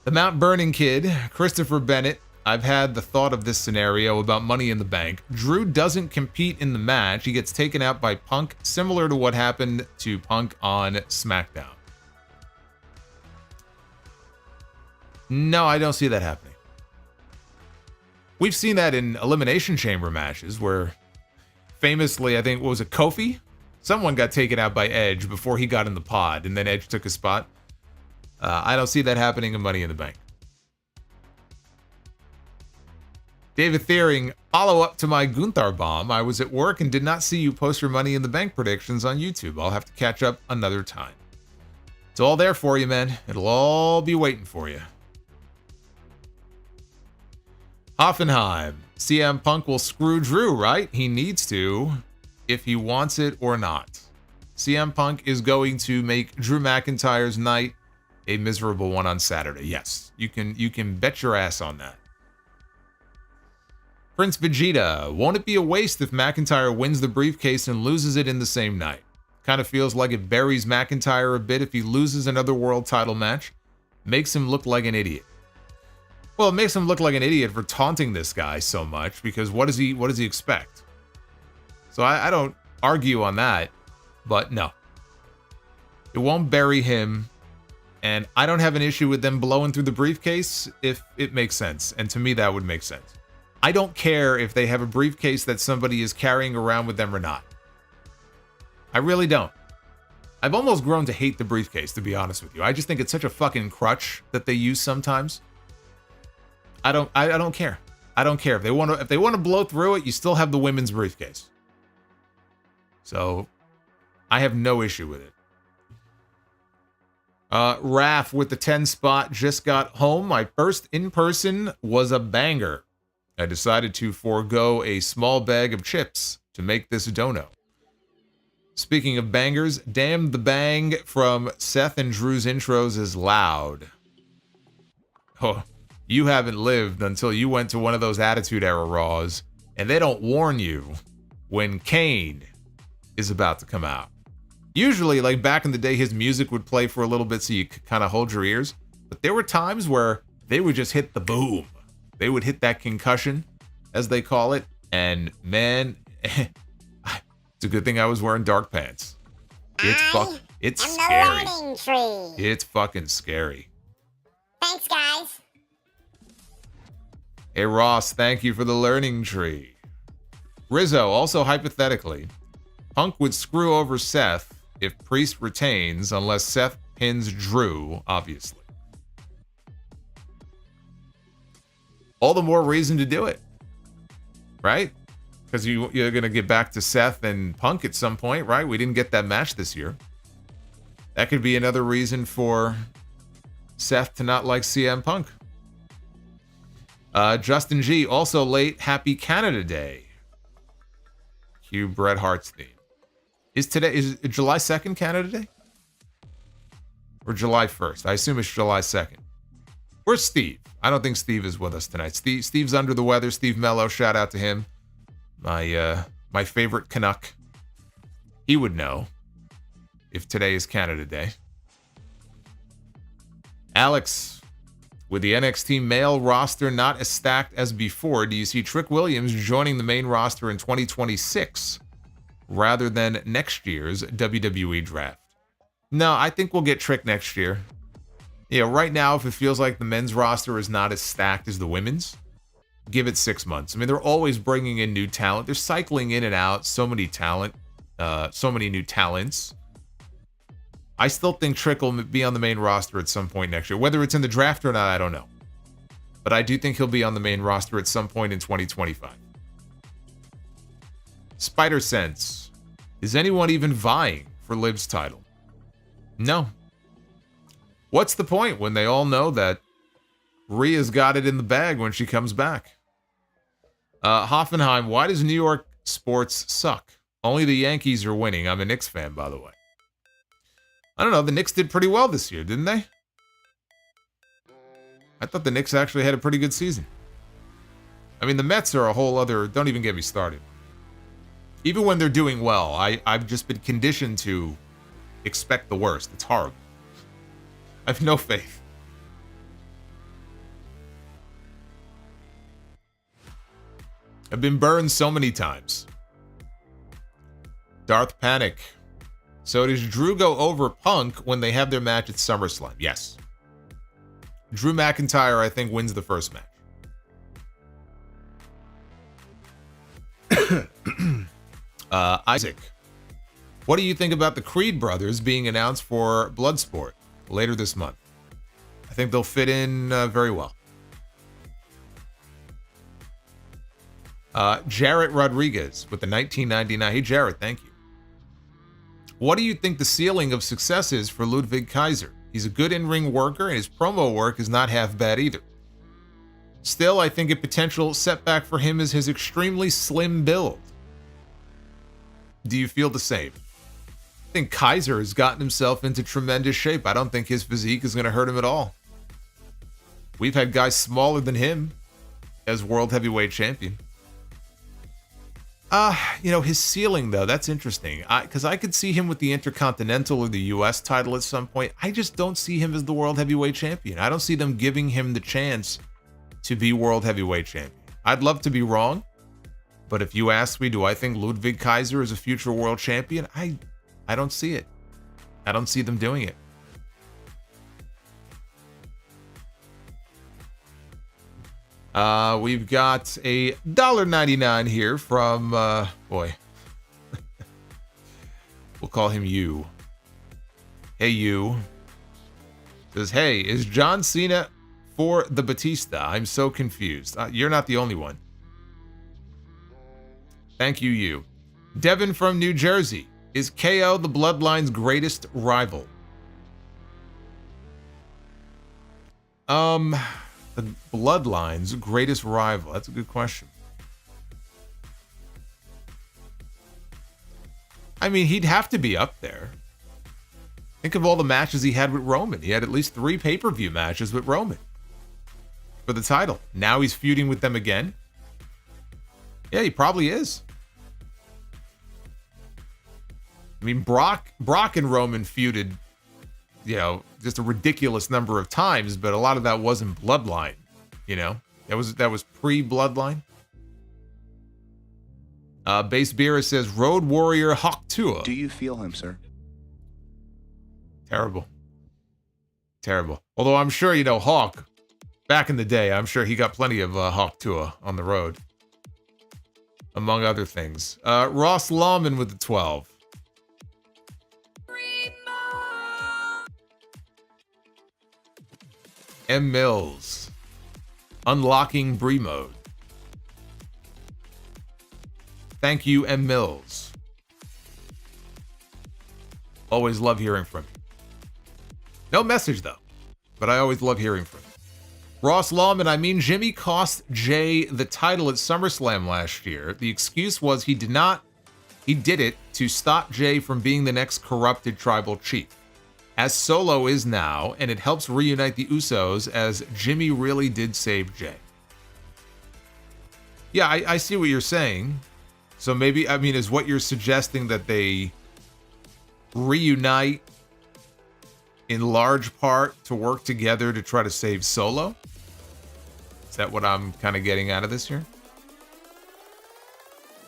The Mount Burning Kid, Christopher Bennett. I've had the thought of this scenario about Money in the Bank. Drew doesn't compete in the match. He gets taken out by Punk, similar to what happened to Punk on SmackDown. No, I don't see that happening. We've seen that in Elimination Chamber matches where famously, I think, what was it, Kofi? Someone got taken out by Edge before he got in the pod, and then Edge took his spot. I don't see that happening in Money in the Bank. David Thiering, follow up to my Gunther bomb. I was at work and did not see you post your Money in the Bank predictions on YouTube. I'll have to catch up another time. It's all there for you, man. It'll all be waiting for you. Hoffenheim. CM Punk will screw Drew, right? He needs to, if he wants it or not. CM Punk is going to make Drew McIntyre's night a miserable one on Saturday. Yes, you can bet your ass on that. Prince Vegeta. Won't it be a waste if McIntyre wins the briefcase and loses it in the same night? Kind of feels like it buries McIntyre a bit if he loses another world title match. Makes him look like an idiot. Well, it makes him look like an idiot for taunting this guy so much, because what does he expect? So I don't argue on that, but no. It won't bury him, and I don't have an issue with them blowing through the briefcase if it makes sense, and to me that would make sense. I don't care if they have a briefcase that somebody is carrying around with them or not. I really don't. I've almost grown to hate the briefcase, to be honest with you. I just think it's such a fucking crutch that they use sometimes. I don't care. I don't care. If they want to blow through it, you still have the women's briefcase. So I have no issue with it. Raph with the 10 spot just got home. My first in-person was a banger. I decided to forego a small bag of chips to make this dono. Speaking of bangers, damn the bang from Seth and Drew's intros is loud. Oh, you haven't lived until you went to one of those Attitude Era Raws, and they don't warn you when Kane is about to come out. Usually, like back in the day, his music would play for a little bit so you could kind of hold your ears. But there were times where they would just hit the boom. They would hit that concussion, as they call it. And man, it's a good thing I was wearing dark pants. It's scary. The learning tree. It's fucking scary. Thanks, guys. Hey, Ross, thank you for the learning tree. Rizzo, also hypothetically, Punk would screw over Seth if Priest retains, unless Seth pins Drew, obviously. All the more reason to do it, right? Because you're going to get back to Seth and Punk at some point, right? We didn't get that match this year. That could be another reason for Seth to not like CM Punk. Justin G, also late, happy Canada Day. Cue Bret Hart's theme. Is July 2nd Canada Day? Or July 1st? I assume it's July 2nd. Where's Steve? I don't think Steve is with us tonight. Steve's under the weather. Steve Mello, shout out to him. My favorite Canuck. He would know if today is Canada Day. Alex, with the NXT male roster not as stacked as before, do you see Trick Williams joining the main roster in 2026 rather than next year's WWE draft? No, I think we'll get Trick next year. Yeah, right now, if it feels like the men's roster is not as stacked as the women's, give it 6 months. I mean, they're always bringing in new talent. They're cycling in and out. So many new talents. I still think Trick will be on the main roster at some point next year. Whether it's in the draft or not, I don't know. But I do think he'll be on the main roster at some point in 2025. Spider Sense. Is anyone even vying for Liv's title? No. What's the point when they all know that Rhea's got it in the bag when she comes back? Hoffenheim, why does New York sports suck? Only the Yankees are winning. I'm a Knicks fan, by the way. I don't know. The Knicks did pretty well this year, didn't they? I thought the Knicks actually had a pretty good season. I mean, the Mets are a whole other... Don't even get me started. Even when they're doing well, I've just been conditioned to expect the worst. It's horrible. I have no faith. I've been burned so many times. Darth Panic. So does Drew go over Punk when they have their match at SummerSlam? Yes. Drew McIntyre, I think, wins the first match. Isaac. What do you think about the Creed brothers being announced for Bloodsport later this month? I think they'll fit in very well. Jarrett Rodriguez with the 1999. Hey, Jarrett, thank you. What do you think the ceiling of success is for Ludwig Kaiser? He's a good in-ring worker, and his promo work is not half bad either. Still, I think a potential setback for him is his extremely slim build. Do you feel the same? I think Kaiser has gotten himself into tremendous shape. I don't think his physique is going to hurt him at all. We've had guys smaller than him as World Heavyweight Champion. His ceiling, though, that's interesting. Because I could see him with the Intercontinental or the U.S. title at some point. I just don't see him as the World Heavyweight Champion. I don't see them giving him the chance to be World Heavyweight Champion. I'd love to be wrong, but if you ask me, do I think Ludwig Kaiser is a future World Champion? I don't see it. I don't see them doing it. We've got a $1.99 here from, we'll call him you. Hey, you. Says, hey, is John Cena for the Batista? I'm so confused. You're not the only one. Thank you, you. Devin from New Jersey. Is KO the Bloodline's greatest rival? The Bloodline's greatest rival. That's a good question. I mean, he'd have to be up there. Think of all the matches he had with Roman. He had at least 3 pay-per-view matches with Roman for the title. Now he's feuding with them again. Yeah, he probably is. mean, Brock and Roman feuded, you know, just a ridiculous number of times, but a lot of that wasn't Bloodline, you know? That was pre-Bloodline. Base Beer says, Road Warrior Hawk Tua. Do you feel him, sir? Terrible. Terrible. Although I'm sure, you know, Hawk, back in the day, I'm sure he got plenty of Hawk Tua on the road. Among other things. Ross Lawman with the 12. M. Mills. Unlocking Bree mode. Thank you, M. Mills. Always love hearing from you. No message, though. But I always love hearing from you. Ross Lawman, I mean, Jimmy cost Jay the title at SummerSlam last year. The excuse was he did it to stop Jay from being the next corrupted tribal chief. As Solo is now, and it helps reunite the Usos, as Jimmy really did save Jay. Yeah, I see what you're saying. So maybe, I mean, is what you're suggesting that they reunite in large part to work together to try to save Solo? Is that what I'm kind of getting out of this here?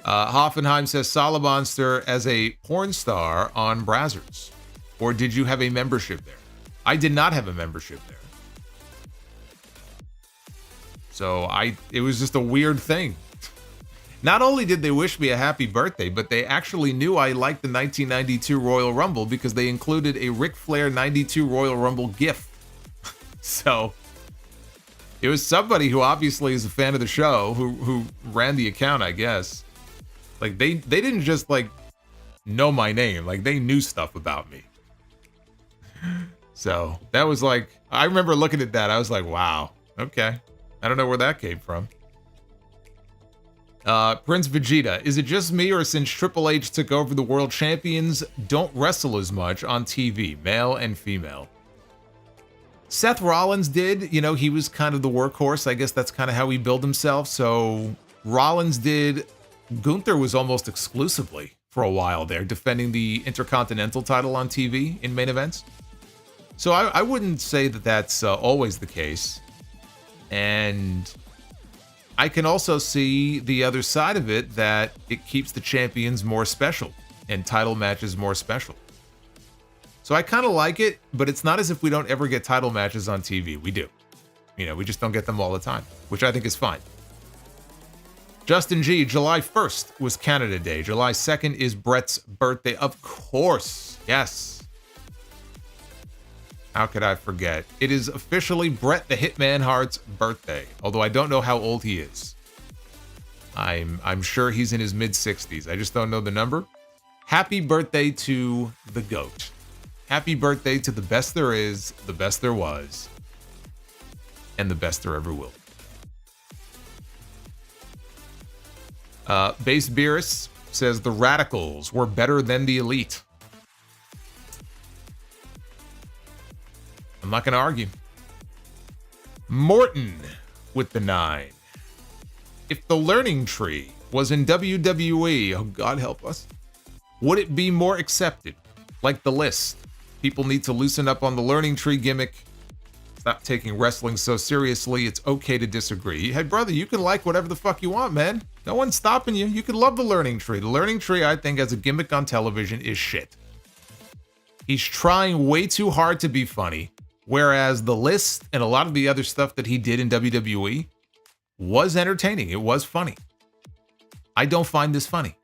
Hoffenheim says Solomonster as a porn star on Brazzers. Or did you have a membership there? I did not have a membership there. So it was just a weird thing. Not only did they wish me a happy birthday, but they actually knew I liked the 1992 Royal Rumble because they included a Ric Flair 92 Royal Rumble GIF. So it was somebody who obviously is a fan of the show who ran the account, I guess. Like they didn't just like know my name, like they knew stuff about me. So that was like, I remember looking at that, I was like, wow, okay. I don't know where that came from. Prince Vegeta, is it just me or since Triple H took over the world champions don't wrestle as much on TV, male and female? Seth Rollins did, you know, he was kind of the workhorse. I guess that's kind of how he built himself. So Rollins did. Gunther was almost exclusively for a while there defending the Intercontinental title on TV in main events. So I wouldn't say that that's always the case. And I can also see the other side of it, that it keeps the champions more special and title matches more special. So I kind of like it, but it's not as if we don't ever get title matches on TV. We do. You know, we just don't get them all the time, which I think is fine. Justin G, July 1st was Canada Day. July 2nd is Brett's birthday. Of course. Yes. How could I forget? It is officially Bret the Hitman Hart's birthday, although I don't know how old he is. I'm sure he's in his mid-60s. I just don't know the number. Happy birthday to the GOAT. Happy birthday to the best there is, the best there was, and the best there ever will. Base Beerus says the Radicals were better than the Elite. I'm not going to argue. Morton with the 9. If the learning tree was in WWE, oh God help us, would it be more accepted? Like the list. People need to loosen up on the learning tree gimmick. Stop taking wrestling so seriously. It's okay to disagree. Hey, brother, you can like whatever the fuck you want, man. No one's stopping you. You can love the learning tree. The learning tree, I think, as a gimmick on television is shit. He's trying way too hard to be funny. Whereas the list and a lot of the other stuff that he did in WWE was entertaining. It was funny. I don't find this funny.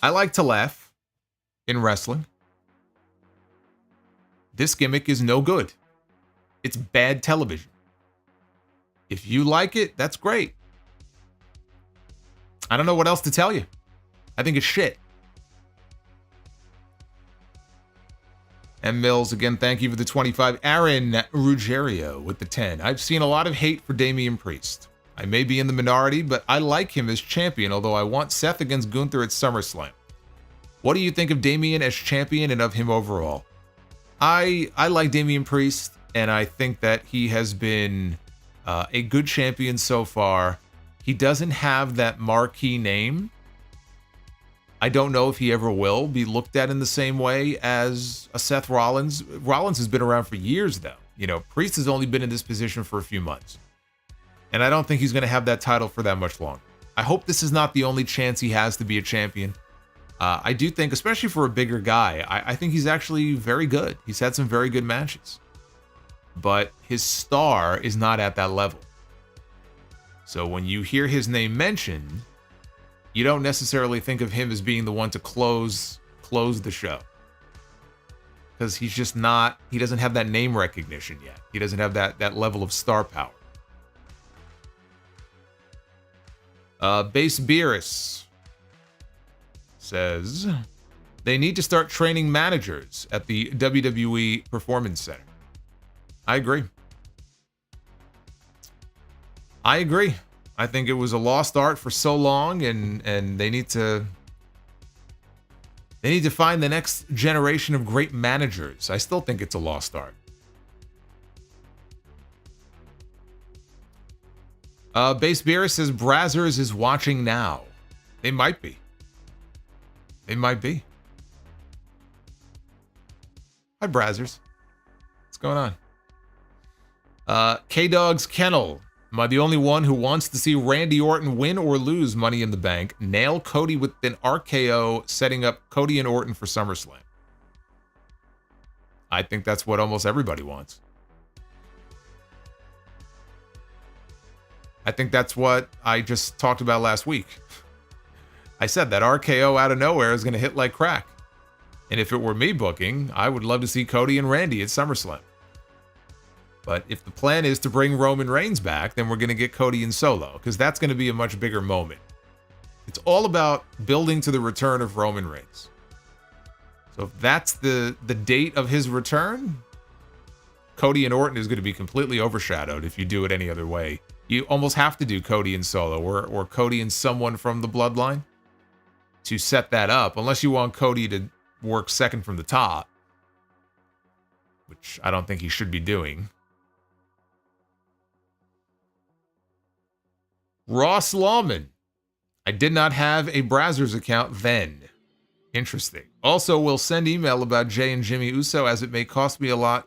I like to laugh in wrestling. This gimmick is no good. It's bad television. If you like it, that's great. I don't know what else to tell you. I think it's shit. M. Mills, again, thank you for the 25. Aaron Ruggiero with the 10. I've seen a lot of hate for Damian Priest. I may be in the minority, but I like him as champion, although I want Seth against Gunther at SummerSlam. What do you think of Damian as champion and of him overall? I like Damian Priest, and I think that he has been a good champion so far. He doesn't have that marquee name, I don't know if he ever will be looked at in the same way as a Seth Rollins. Rollins has been around for years, though. You know, Priest has only been in this position for a few months. And I don't think he's going to have that title for that much longer. I hope this is not the only chance he has to be a champion. I do think, especially for a bigger guy, I think he's actually very good. He's had some very good matches. But his star is not at that level. So when you hear his name mentioned, you don't necessarily think of him as being the one to close the show. Because he's just not, he doesn't have that name recognition yet. He doesn't have that level of star power. Base Beerus says they need to start training managers at the WWE Performance Center. I agree. I think it was a lost art for so long, and they need to find the next generation of great managers. I still think it's a lost art. Base Beerus says Brazzers is watching now. They might be. They might be. Hi, Brazzers. What's going on? K-Dog's Kennel. Am I the only one who wants to see Randy Orton win or lose Money in the Bank? Nail Cody with an RKO, setting up Cody and Orton for SummerSlam. I think that's what almost everybody wants. I think that's what I just talked about last week. I said that RKO out of nowhere is going to hit like crack. And if it were me booking, I would love to see Cody and Randy at SummerSlam. But if the plan is to bring Roman Reigns back, then we're going to get Cody and Solo, because that's going to be a much bigger moment. It's all about building to the return of Roman Reigns. So if that's the date of his return, Cody and Orton is going to be completely overshadowed if you do it any other way. You almost have to do Cody and Solo, or Cody and someone from the bloodline to set that up, unless you want Cody to work second from the top, which I don't think he should be doing. Ross Lawman. I did not have a Brazzers account then. Interesting. Also, will send email about Jay and Jimmy Uso, as it may cost me a lot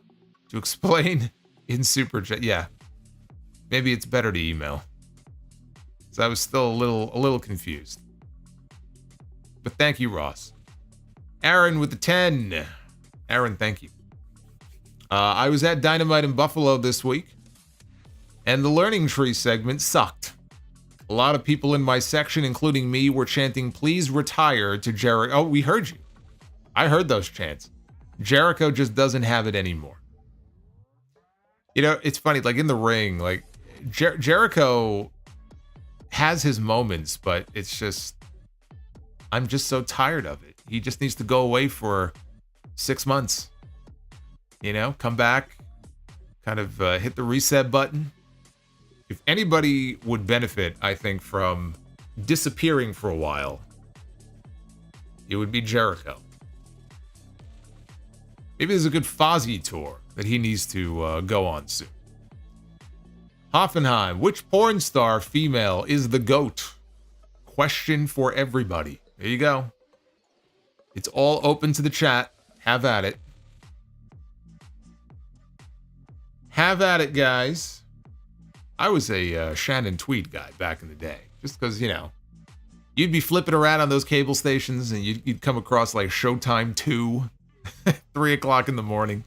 to explain in Super Chat. Yeah. Maybe it's better to email. So I was still a little confused. But thank you, Ross. Aaron with the 10. Aaron, thank you. I was at Dynamite in Buffalo this week, and the Learning Tree segment sucked. A lot of people in my section, including me, were chanting, "Please retire" to Jericho. Oh, we heard you. I heard those chants. Jericho just doesn't have it anymore. You know, it's funny, like in the ring, like Jericho has his moments, but it's just, I'm just so tired of it. He just needs to go away for 6 months. You know, come back, kind of hit the reset button. If anybody would benefit, I think, from disappearing for a while, it would be Jericho. Maybe there's a good Fozzy tour that he needs to go on soon. Hoffenheim, which porn star female is the GOAT? Question for everybody. There you go. It's all open to the chat. Have at it. Have at it, guys. I was a Shannon Tweed guy back in the day. Just because, you know, you'd be flipping around on those cable stations and you'd come across like Showtime 2, 3 o'clock in the morning.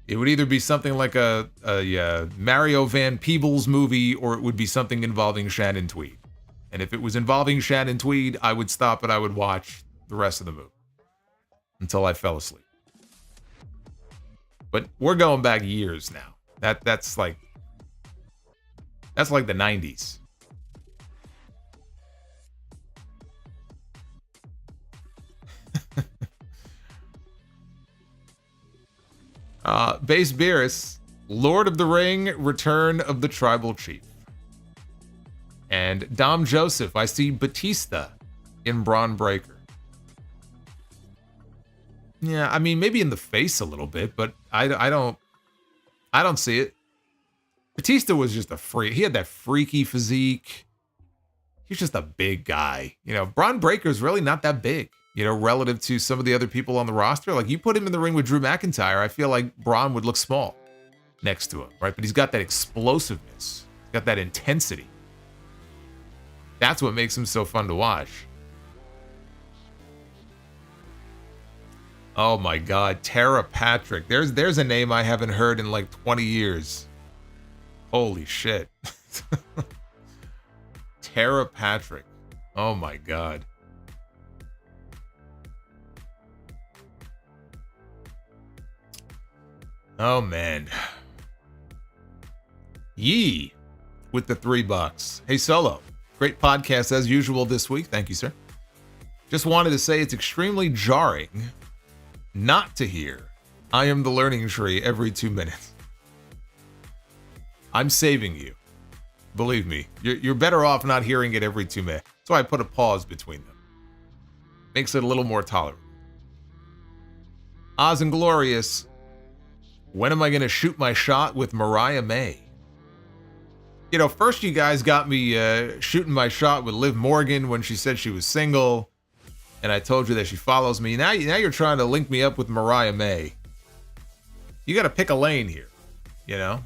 It would either be something like a Mario Van Peebles movie, or it would be something involving Shannon Tweed. And if it was involving Shannon Tweed, I would stop and I would watch the rest of the movie until I fell asleep. But we're going back years now. That's like the 90s. Base Beerus, Lord of the Ring, Return of the Tribal Chief. And Dom Joseph, I see Batista in Braun Breaker. Yeah, I mean, maybe in the face a little bit, but I don't see it. Batista was just a freak. He had that freaky physique. he's just a big guy. You know, Braun Breaker is really not that big, you know, relative to some of the other people on the roster. Like, you put him in the ring with Drew McIntyre, I feel like Braun would look small next to him, right? But he's got that explosiveness, he's got that intensity. That's what makes him so fun to watch. Oh my God, Tara Patrick. There's a name I haven't heard in like 20 years. Holy shit. Tara Patrick. Oh my God. Oh man. Yee with the $3. Hey Solo, great podcast as usual this week. Thank you, sir. Just wanted to say it's extremely jarring not to hear I am the learning tree every 2 minutes. I'm saving you. Believe me, you're better off not hearing it every 2 minutes. That's why I put a pause between them. Makes it a little more tolerable. Oz and Glorious, when am I going to shoot my shot with Mariah May? You know, first you guys got me shooting my shot with Liv Morgan when she said she was single, and I told you that she follows me. Now you're trying to link me up with Mariah May. You got to pick a lane here, you know?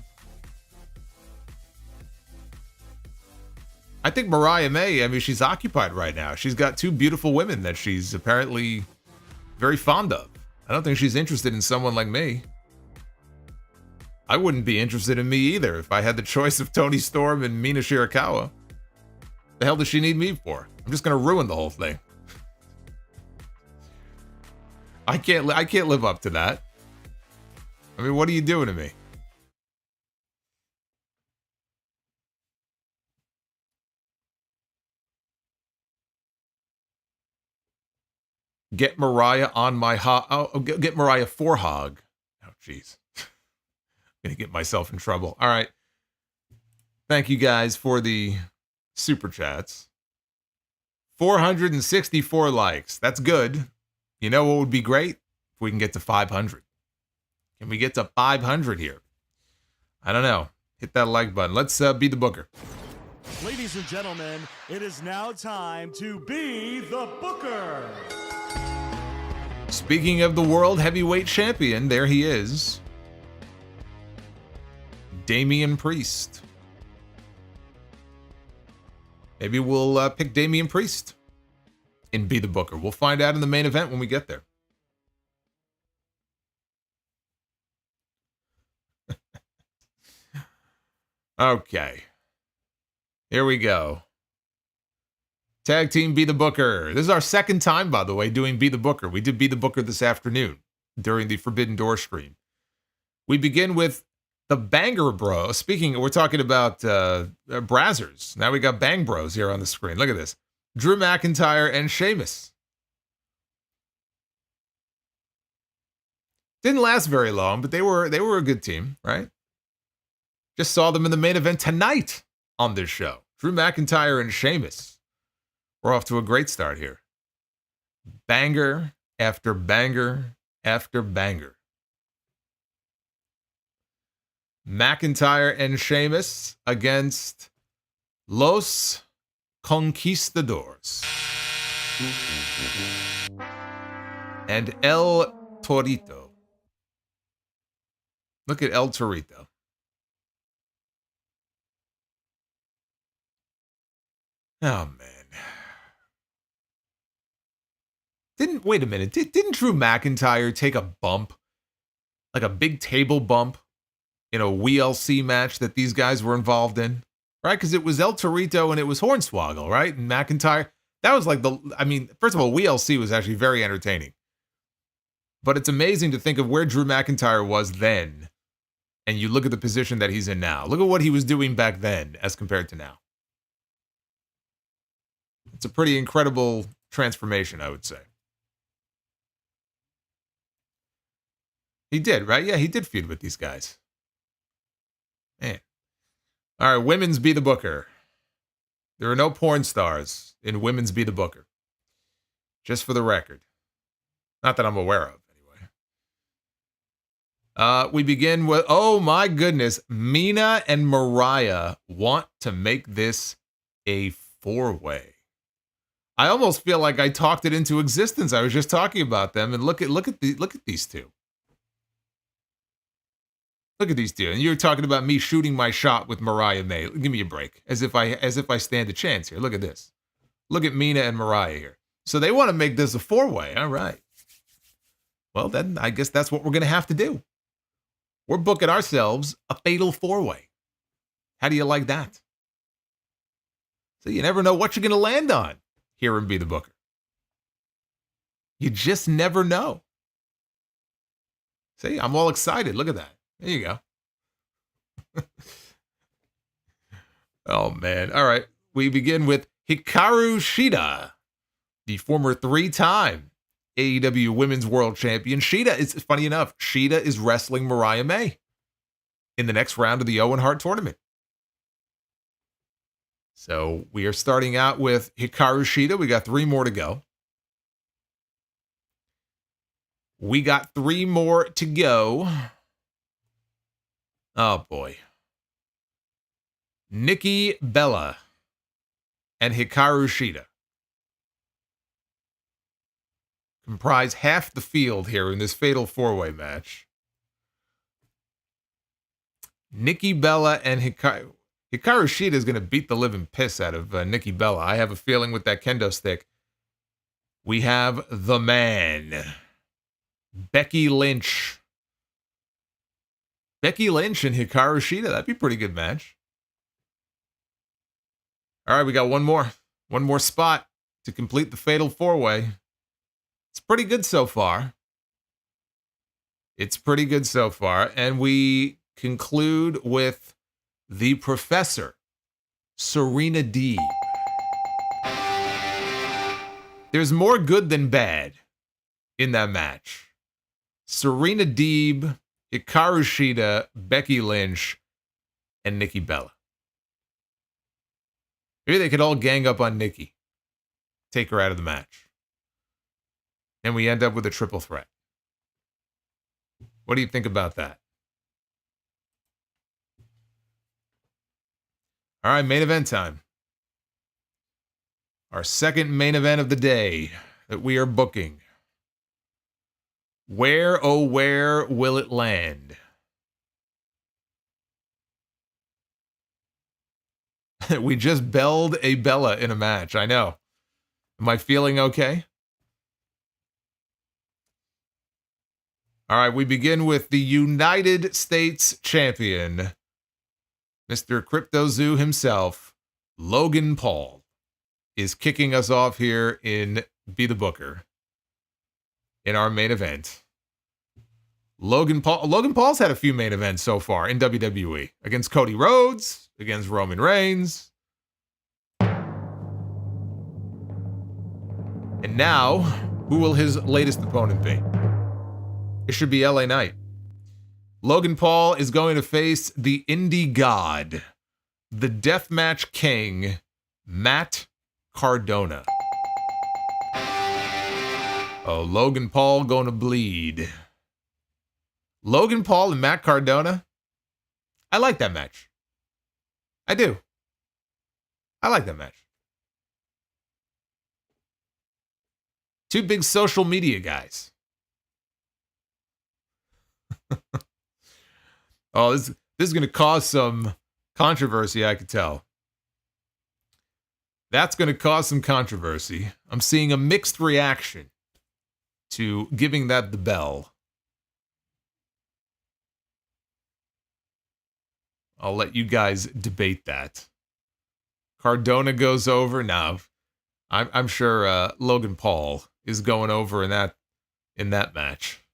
I think Mariah May, I mean, she's occupied right now. She's got 2 beautiful women that she's apparently very fond of. I don't think she's interested in someone like me. I wouldn't be interested in me either if I had the choice of Toni Storm and Mina Shirakawa. The hell does she need me for? I'm just going to ruin the whole thing. I can't live up to that. I mean, what are you doing to me? Get Mariah on my get Mariah for hog. Oh, jeez. Gonna get myself in trouble. All right. Thank you guys for the super chats. 464 likes. That's good. You know what would be great? If we can get to 500. Can we get to 500 here? I don't know. Hit that like button. Let's be the booker. Ladies and gentlemen, it is now time to be the booker. Speaking of the World Heavyweight Champion, there he is. Damian Priest. Maybe we'll pick Damian Priest and be the booker. We'll find out in the main event when we get there. Okay. Here we go. Tag team Be the Booker. This is our second time, by the way, doing Be the Booker. We did Be the Booker this afternoon during the Forbidden Door stream. We begin with the Banger Bro. Speaking, we're talking about Brazzers. Now we got Bang Bros here on the screen. Look at this. Drew McIntyre and Sheamus. Didn't last very long, but they were a good team, right? Just saw them in the main event tonight on this show. Drew McIntyre and Sheamus. We're off to a great start here. Banger after banger after banger. McIntyre and Sheamus against Los Conquistadors and El Torito. Look at El Torito. Oh, man. Wait a minute. Didn't Drew McIntyre take a bump? Like a big table bump in a WLC match that these guys were involved in? Right? Because it was El Torito and it was Hornswoggle, right? And McIntyre. That was like first of all, WLC was actually very entertaining. But it's amazing to think of where Drew McIntyre was then. And you look at the position that he's in now. Look at what he was doing back then as compared to now. It's a pretty incredible transformation, I would say. He did, right? Yeah, he did feud with these guys. Man. All right, women's Be the Booker. There are no porn stars in women's Be the Booker. Just for the record. Not that I'm aware of, anyway. We begin with, oh my goodness, Mina and Mariah want to make this a four-way. I almost feel like I talked it into existence. I was just talking about them, and look at these two. Look at these two. And you're talking about me shooting my shot with Mariah May. Give me a break. As if I stand a chance here. Look at this. Look at Mina and Mariah here. So they want to make this a four-way. All right. Well, then I guess that's what we're going to have to do. We're booking ourselves a fatal four-way. How do you like that? So you never know what you're going to land on here and Be the Booker. You just never know. See, I'm all excited. Look at that. There you go. Oh, man. All right. We begin with Hikaru Shida, the former three-time AEW Women's World Champion. Shida is, funny enough, Shida is wrestling Mariah May in the next round of the Owen Hart tournament. So we are starting out with Hikaru Shida. We got 3 more to go. We got 3 more to go. Oh, boy. Nikki Bella and Hikaru Shida comprise half the field here in this fatal four-way match. Nikki Bella and Hikaru Shida is going to beat the living piss out of Nikki Bella. I have a feeling with that kendo stick. We have the man, Becky Lynch. Becky Lynch and Hikaru Shida. That'd be a pretty good match. All right, we got one more spot to complete the fatal four-way. It's pretty good so far. It's pretty good so far. And we conclude with the Professor, Serena Deeb. There's more good than bad in that match. Serena Deeb, Hikaru Shida, Becky Lynch, and Nikki Bella. Maybe they could all gang up on Nikki. Take her out of the match. And we end up with a triple threat. What do you think about that? All right, main event time. Our second main event of the day that we are booking. Where, oh, where will it land? We just belled a Bella in a match. I know. Am I feeling okay? All right, we begin with the United States Champion, Mr. Crypto Zoo himself, Logan Paul, is kicking us off here in Be the Booker in our main event. Logan Paul's had a few main events so far in WWE. Against Cody Rhodes, against Roman Reigns. And now, who will his latest opponent be? It should be LA Knight. Logan Paul is going to face the Indie God, the Deathmatch King, Matt Cardona. Oh, Logan Paul gonna bleed. Logan Paul and Matt Cardona? I like that match. I do. I like that match. Two big social media guys. Oh, this is going to cause some controversy, I could tell. That's going to cause some controversy. I'm seeing a mixed reaction to giving that the bell. I'll let you guys debate that. Cardona goes over. Now, I'm sure Logan Paul is going over in that match.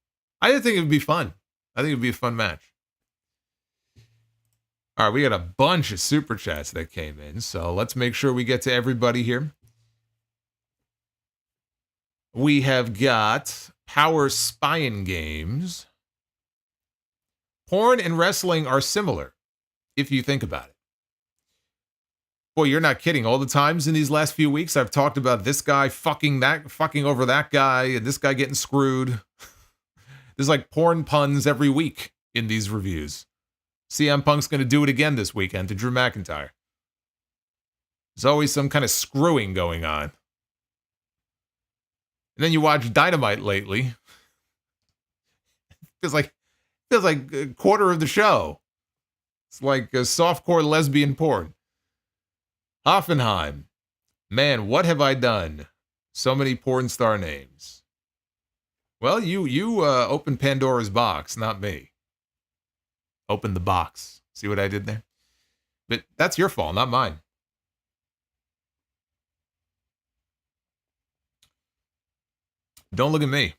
I think it would be fun. I think it would be a fun match. All right, we got a bunch of super chats that came in, so let's make sure we get to everybody here. We have got Power Spying Games. Porn and wrestling are similar, if you think about it. Boy, you're not kidding. All the times in these last few weeks, I've talked about this guy fucking over that guy, and this guy getting screwed. There's like porn puns every week in these reviews. CM Punk's going to do it again this weekend to Drew McIntyre. There's always some kind of screwing going on. And then you watch Dynamite lately. Feels like a quarter of the show. It's like a softcore lesbian porn. Hoffenheim. Man, what have I done? So many porn star names. Well, you opened Pandora's box, not me. Open the box. See what I did there? But that's your fault, not mine. Don't look at me.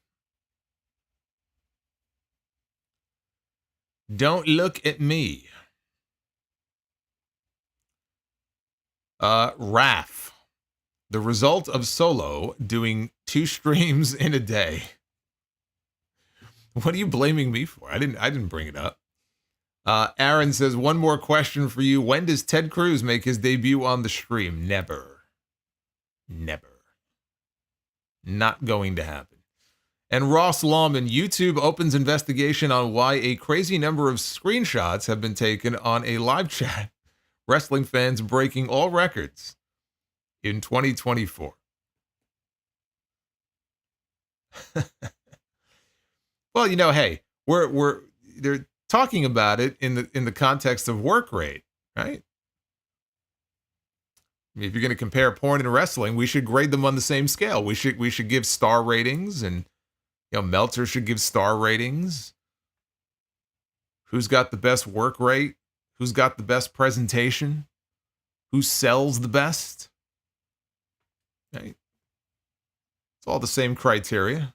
Don't look at me. Raph. The result of Solo doing 2 streams in a day. What are you blaming me for? I didn't bring it up. Aaron says, one more question for you. When does Ted Cruz make his debut on the stream? Never. Never. Not going to happen. And Ross Lawman, YouTube opens investigation on why a crazy number of screenshots have been taken on a live chat. Wrestling fans breaking all records in 2024. Well, hey, they're talking about it in the context of work rate, right? I mean, if you're going to compare porn and wrestling, we should grade them on the same scale. We should give star ratings, and Meltzer should give star ratings. Who's got the best work rate? Who's got the best presentation? Who sells the best? Right? It's all the same criteria.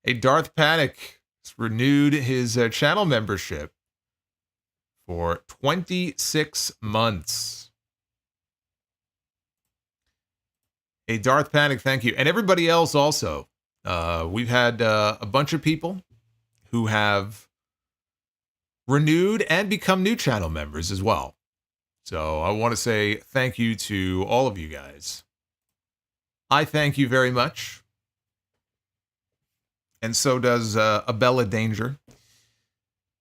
Hey, Darth Panic has renewed his channel membership for 26 months. Hey, Darth Panic, thank you. And everybody else also. We've had a bunch of people who have renewed and become new channel members as well. So I want to say thank you to all of you guys. I thank you very much. And so does Abella Danger.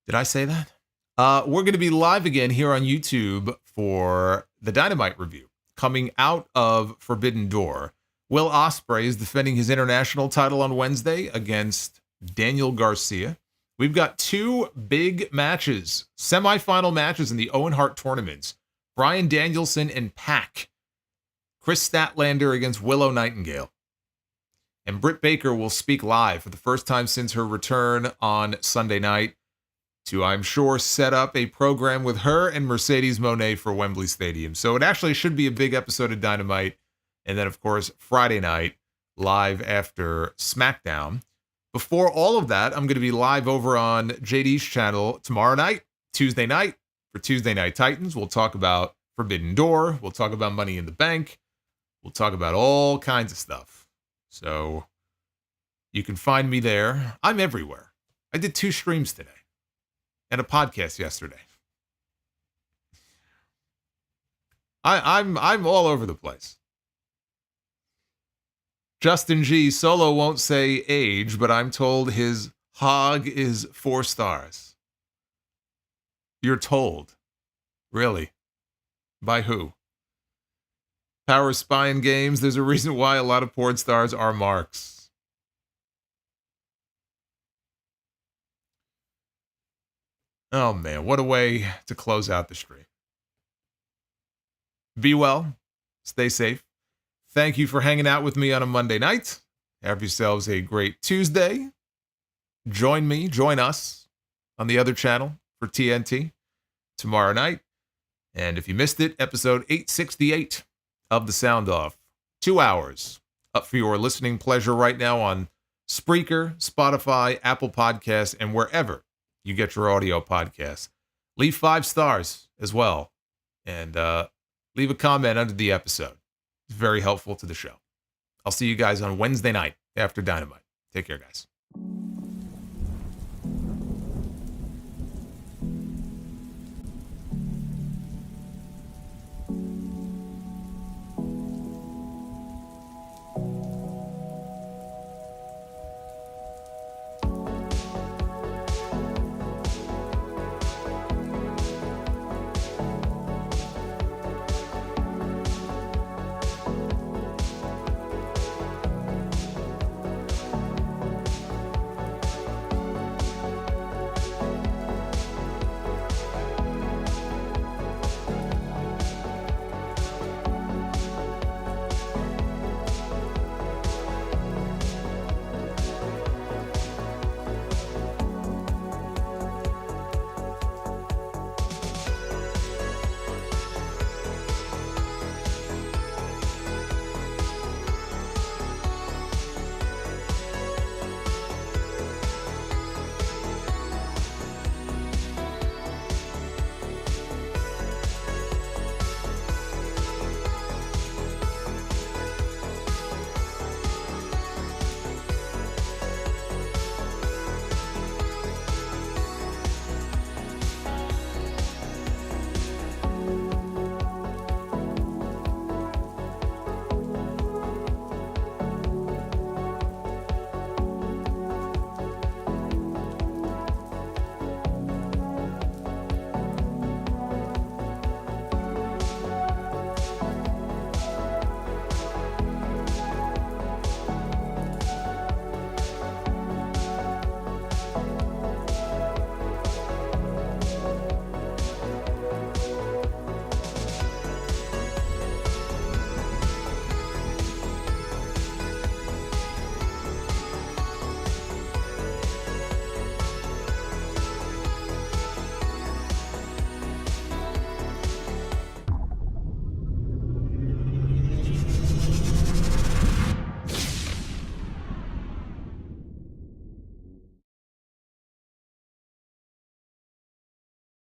Did I say that? We're going to be live again here on YouTube for the Dynamite review. Coming out of Forbidden Door, Will Ospreay is defending his international title on Wednesday against Daniel Garcia. We've got 2 big matches, semifinal matches in the Owen Hart tournaments. Bryan Danielson and Pac. Chris Statlander against Willow Nightingale. And Britt Baker will speak live for the first time since her return on Sunday night to, I'm sure, set up a program with her and Mercedes Moné for Wembley Stadium. So it actually should be a big episode of Dynamite. And then, of course, Friday night, live after SmackDown. Before all of that, I'm going to be live over on JD's channel tomorrow night, Tuesday night, for Tuesday Night Titans. We'll talk about Forbidden Door. We'll talk about Money in the Bank. We'll talk about all kinds of stuff. So you can find me there. I'm everywhere. I did 2 streams today and a podcast yesterday. I'm all over the place. Justin G. Solo won't say age, but I'm told his hog is 4 stars. You're told. Really? By who? Power Spying Games. There's a reason why a lot of porn stars are marks. Oh man, what a way to close out the stream. Be well. Stay safe. Thank you for hanging out with me on a Monday night. Have yourselves a great Tuesday. Join us on the other channel for TNT tomorrow night. And if you missed it, episode 868 of The Sound Off. 2 hours up for your listening pleasure right now on Spreaker, Spotify, Apple Podcasts, and wherever you get your audio podcasts. Leave 5 stars as well. And leave a comment under the episode. It's very helpful to the show. I'll see you guys on Wednesday night after Dynamite. Take care, guys.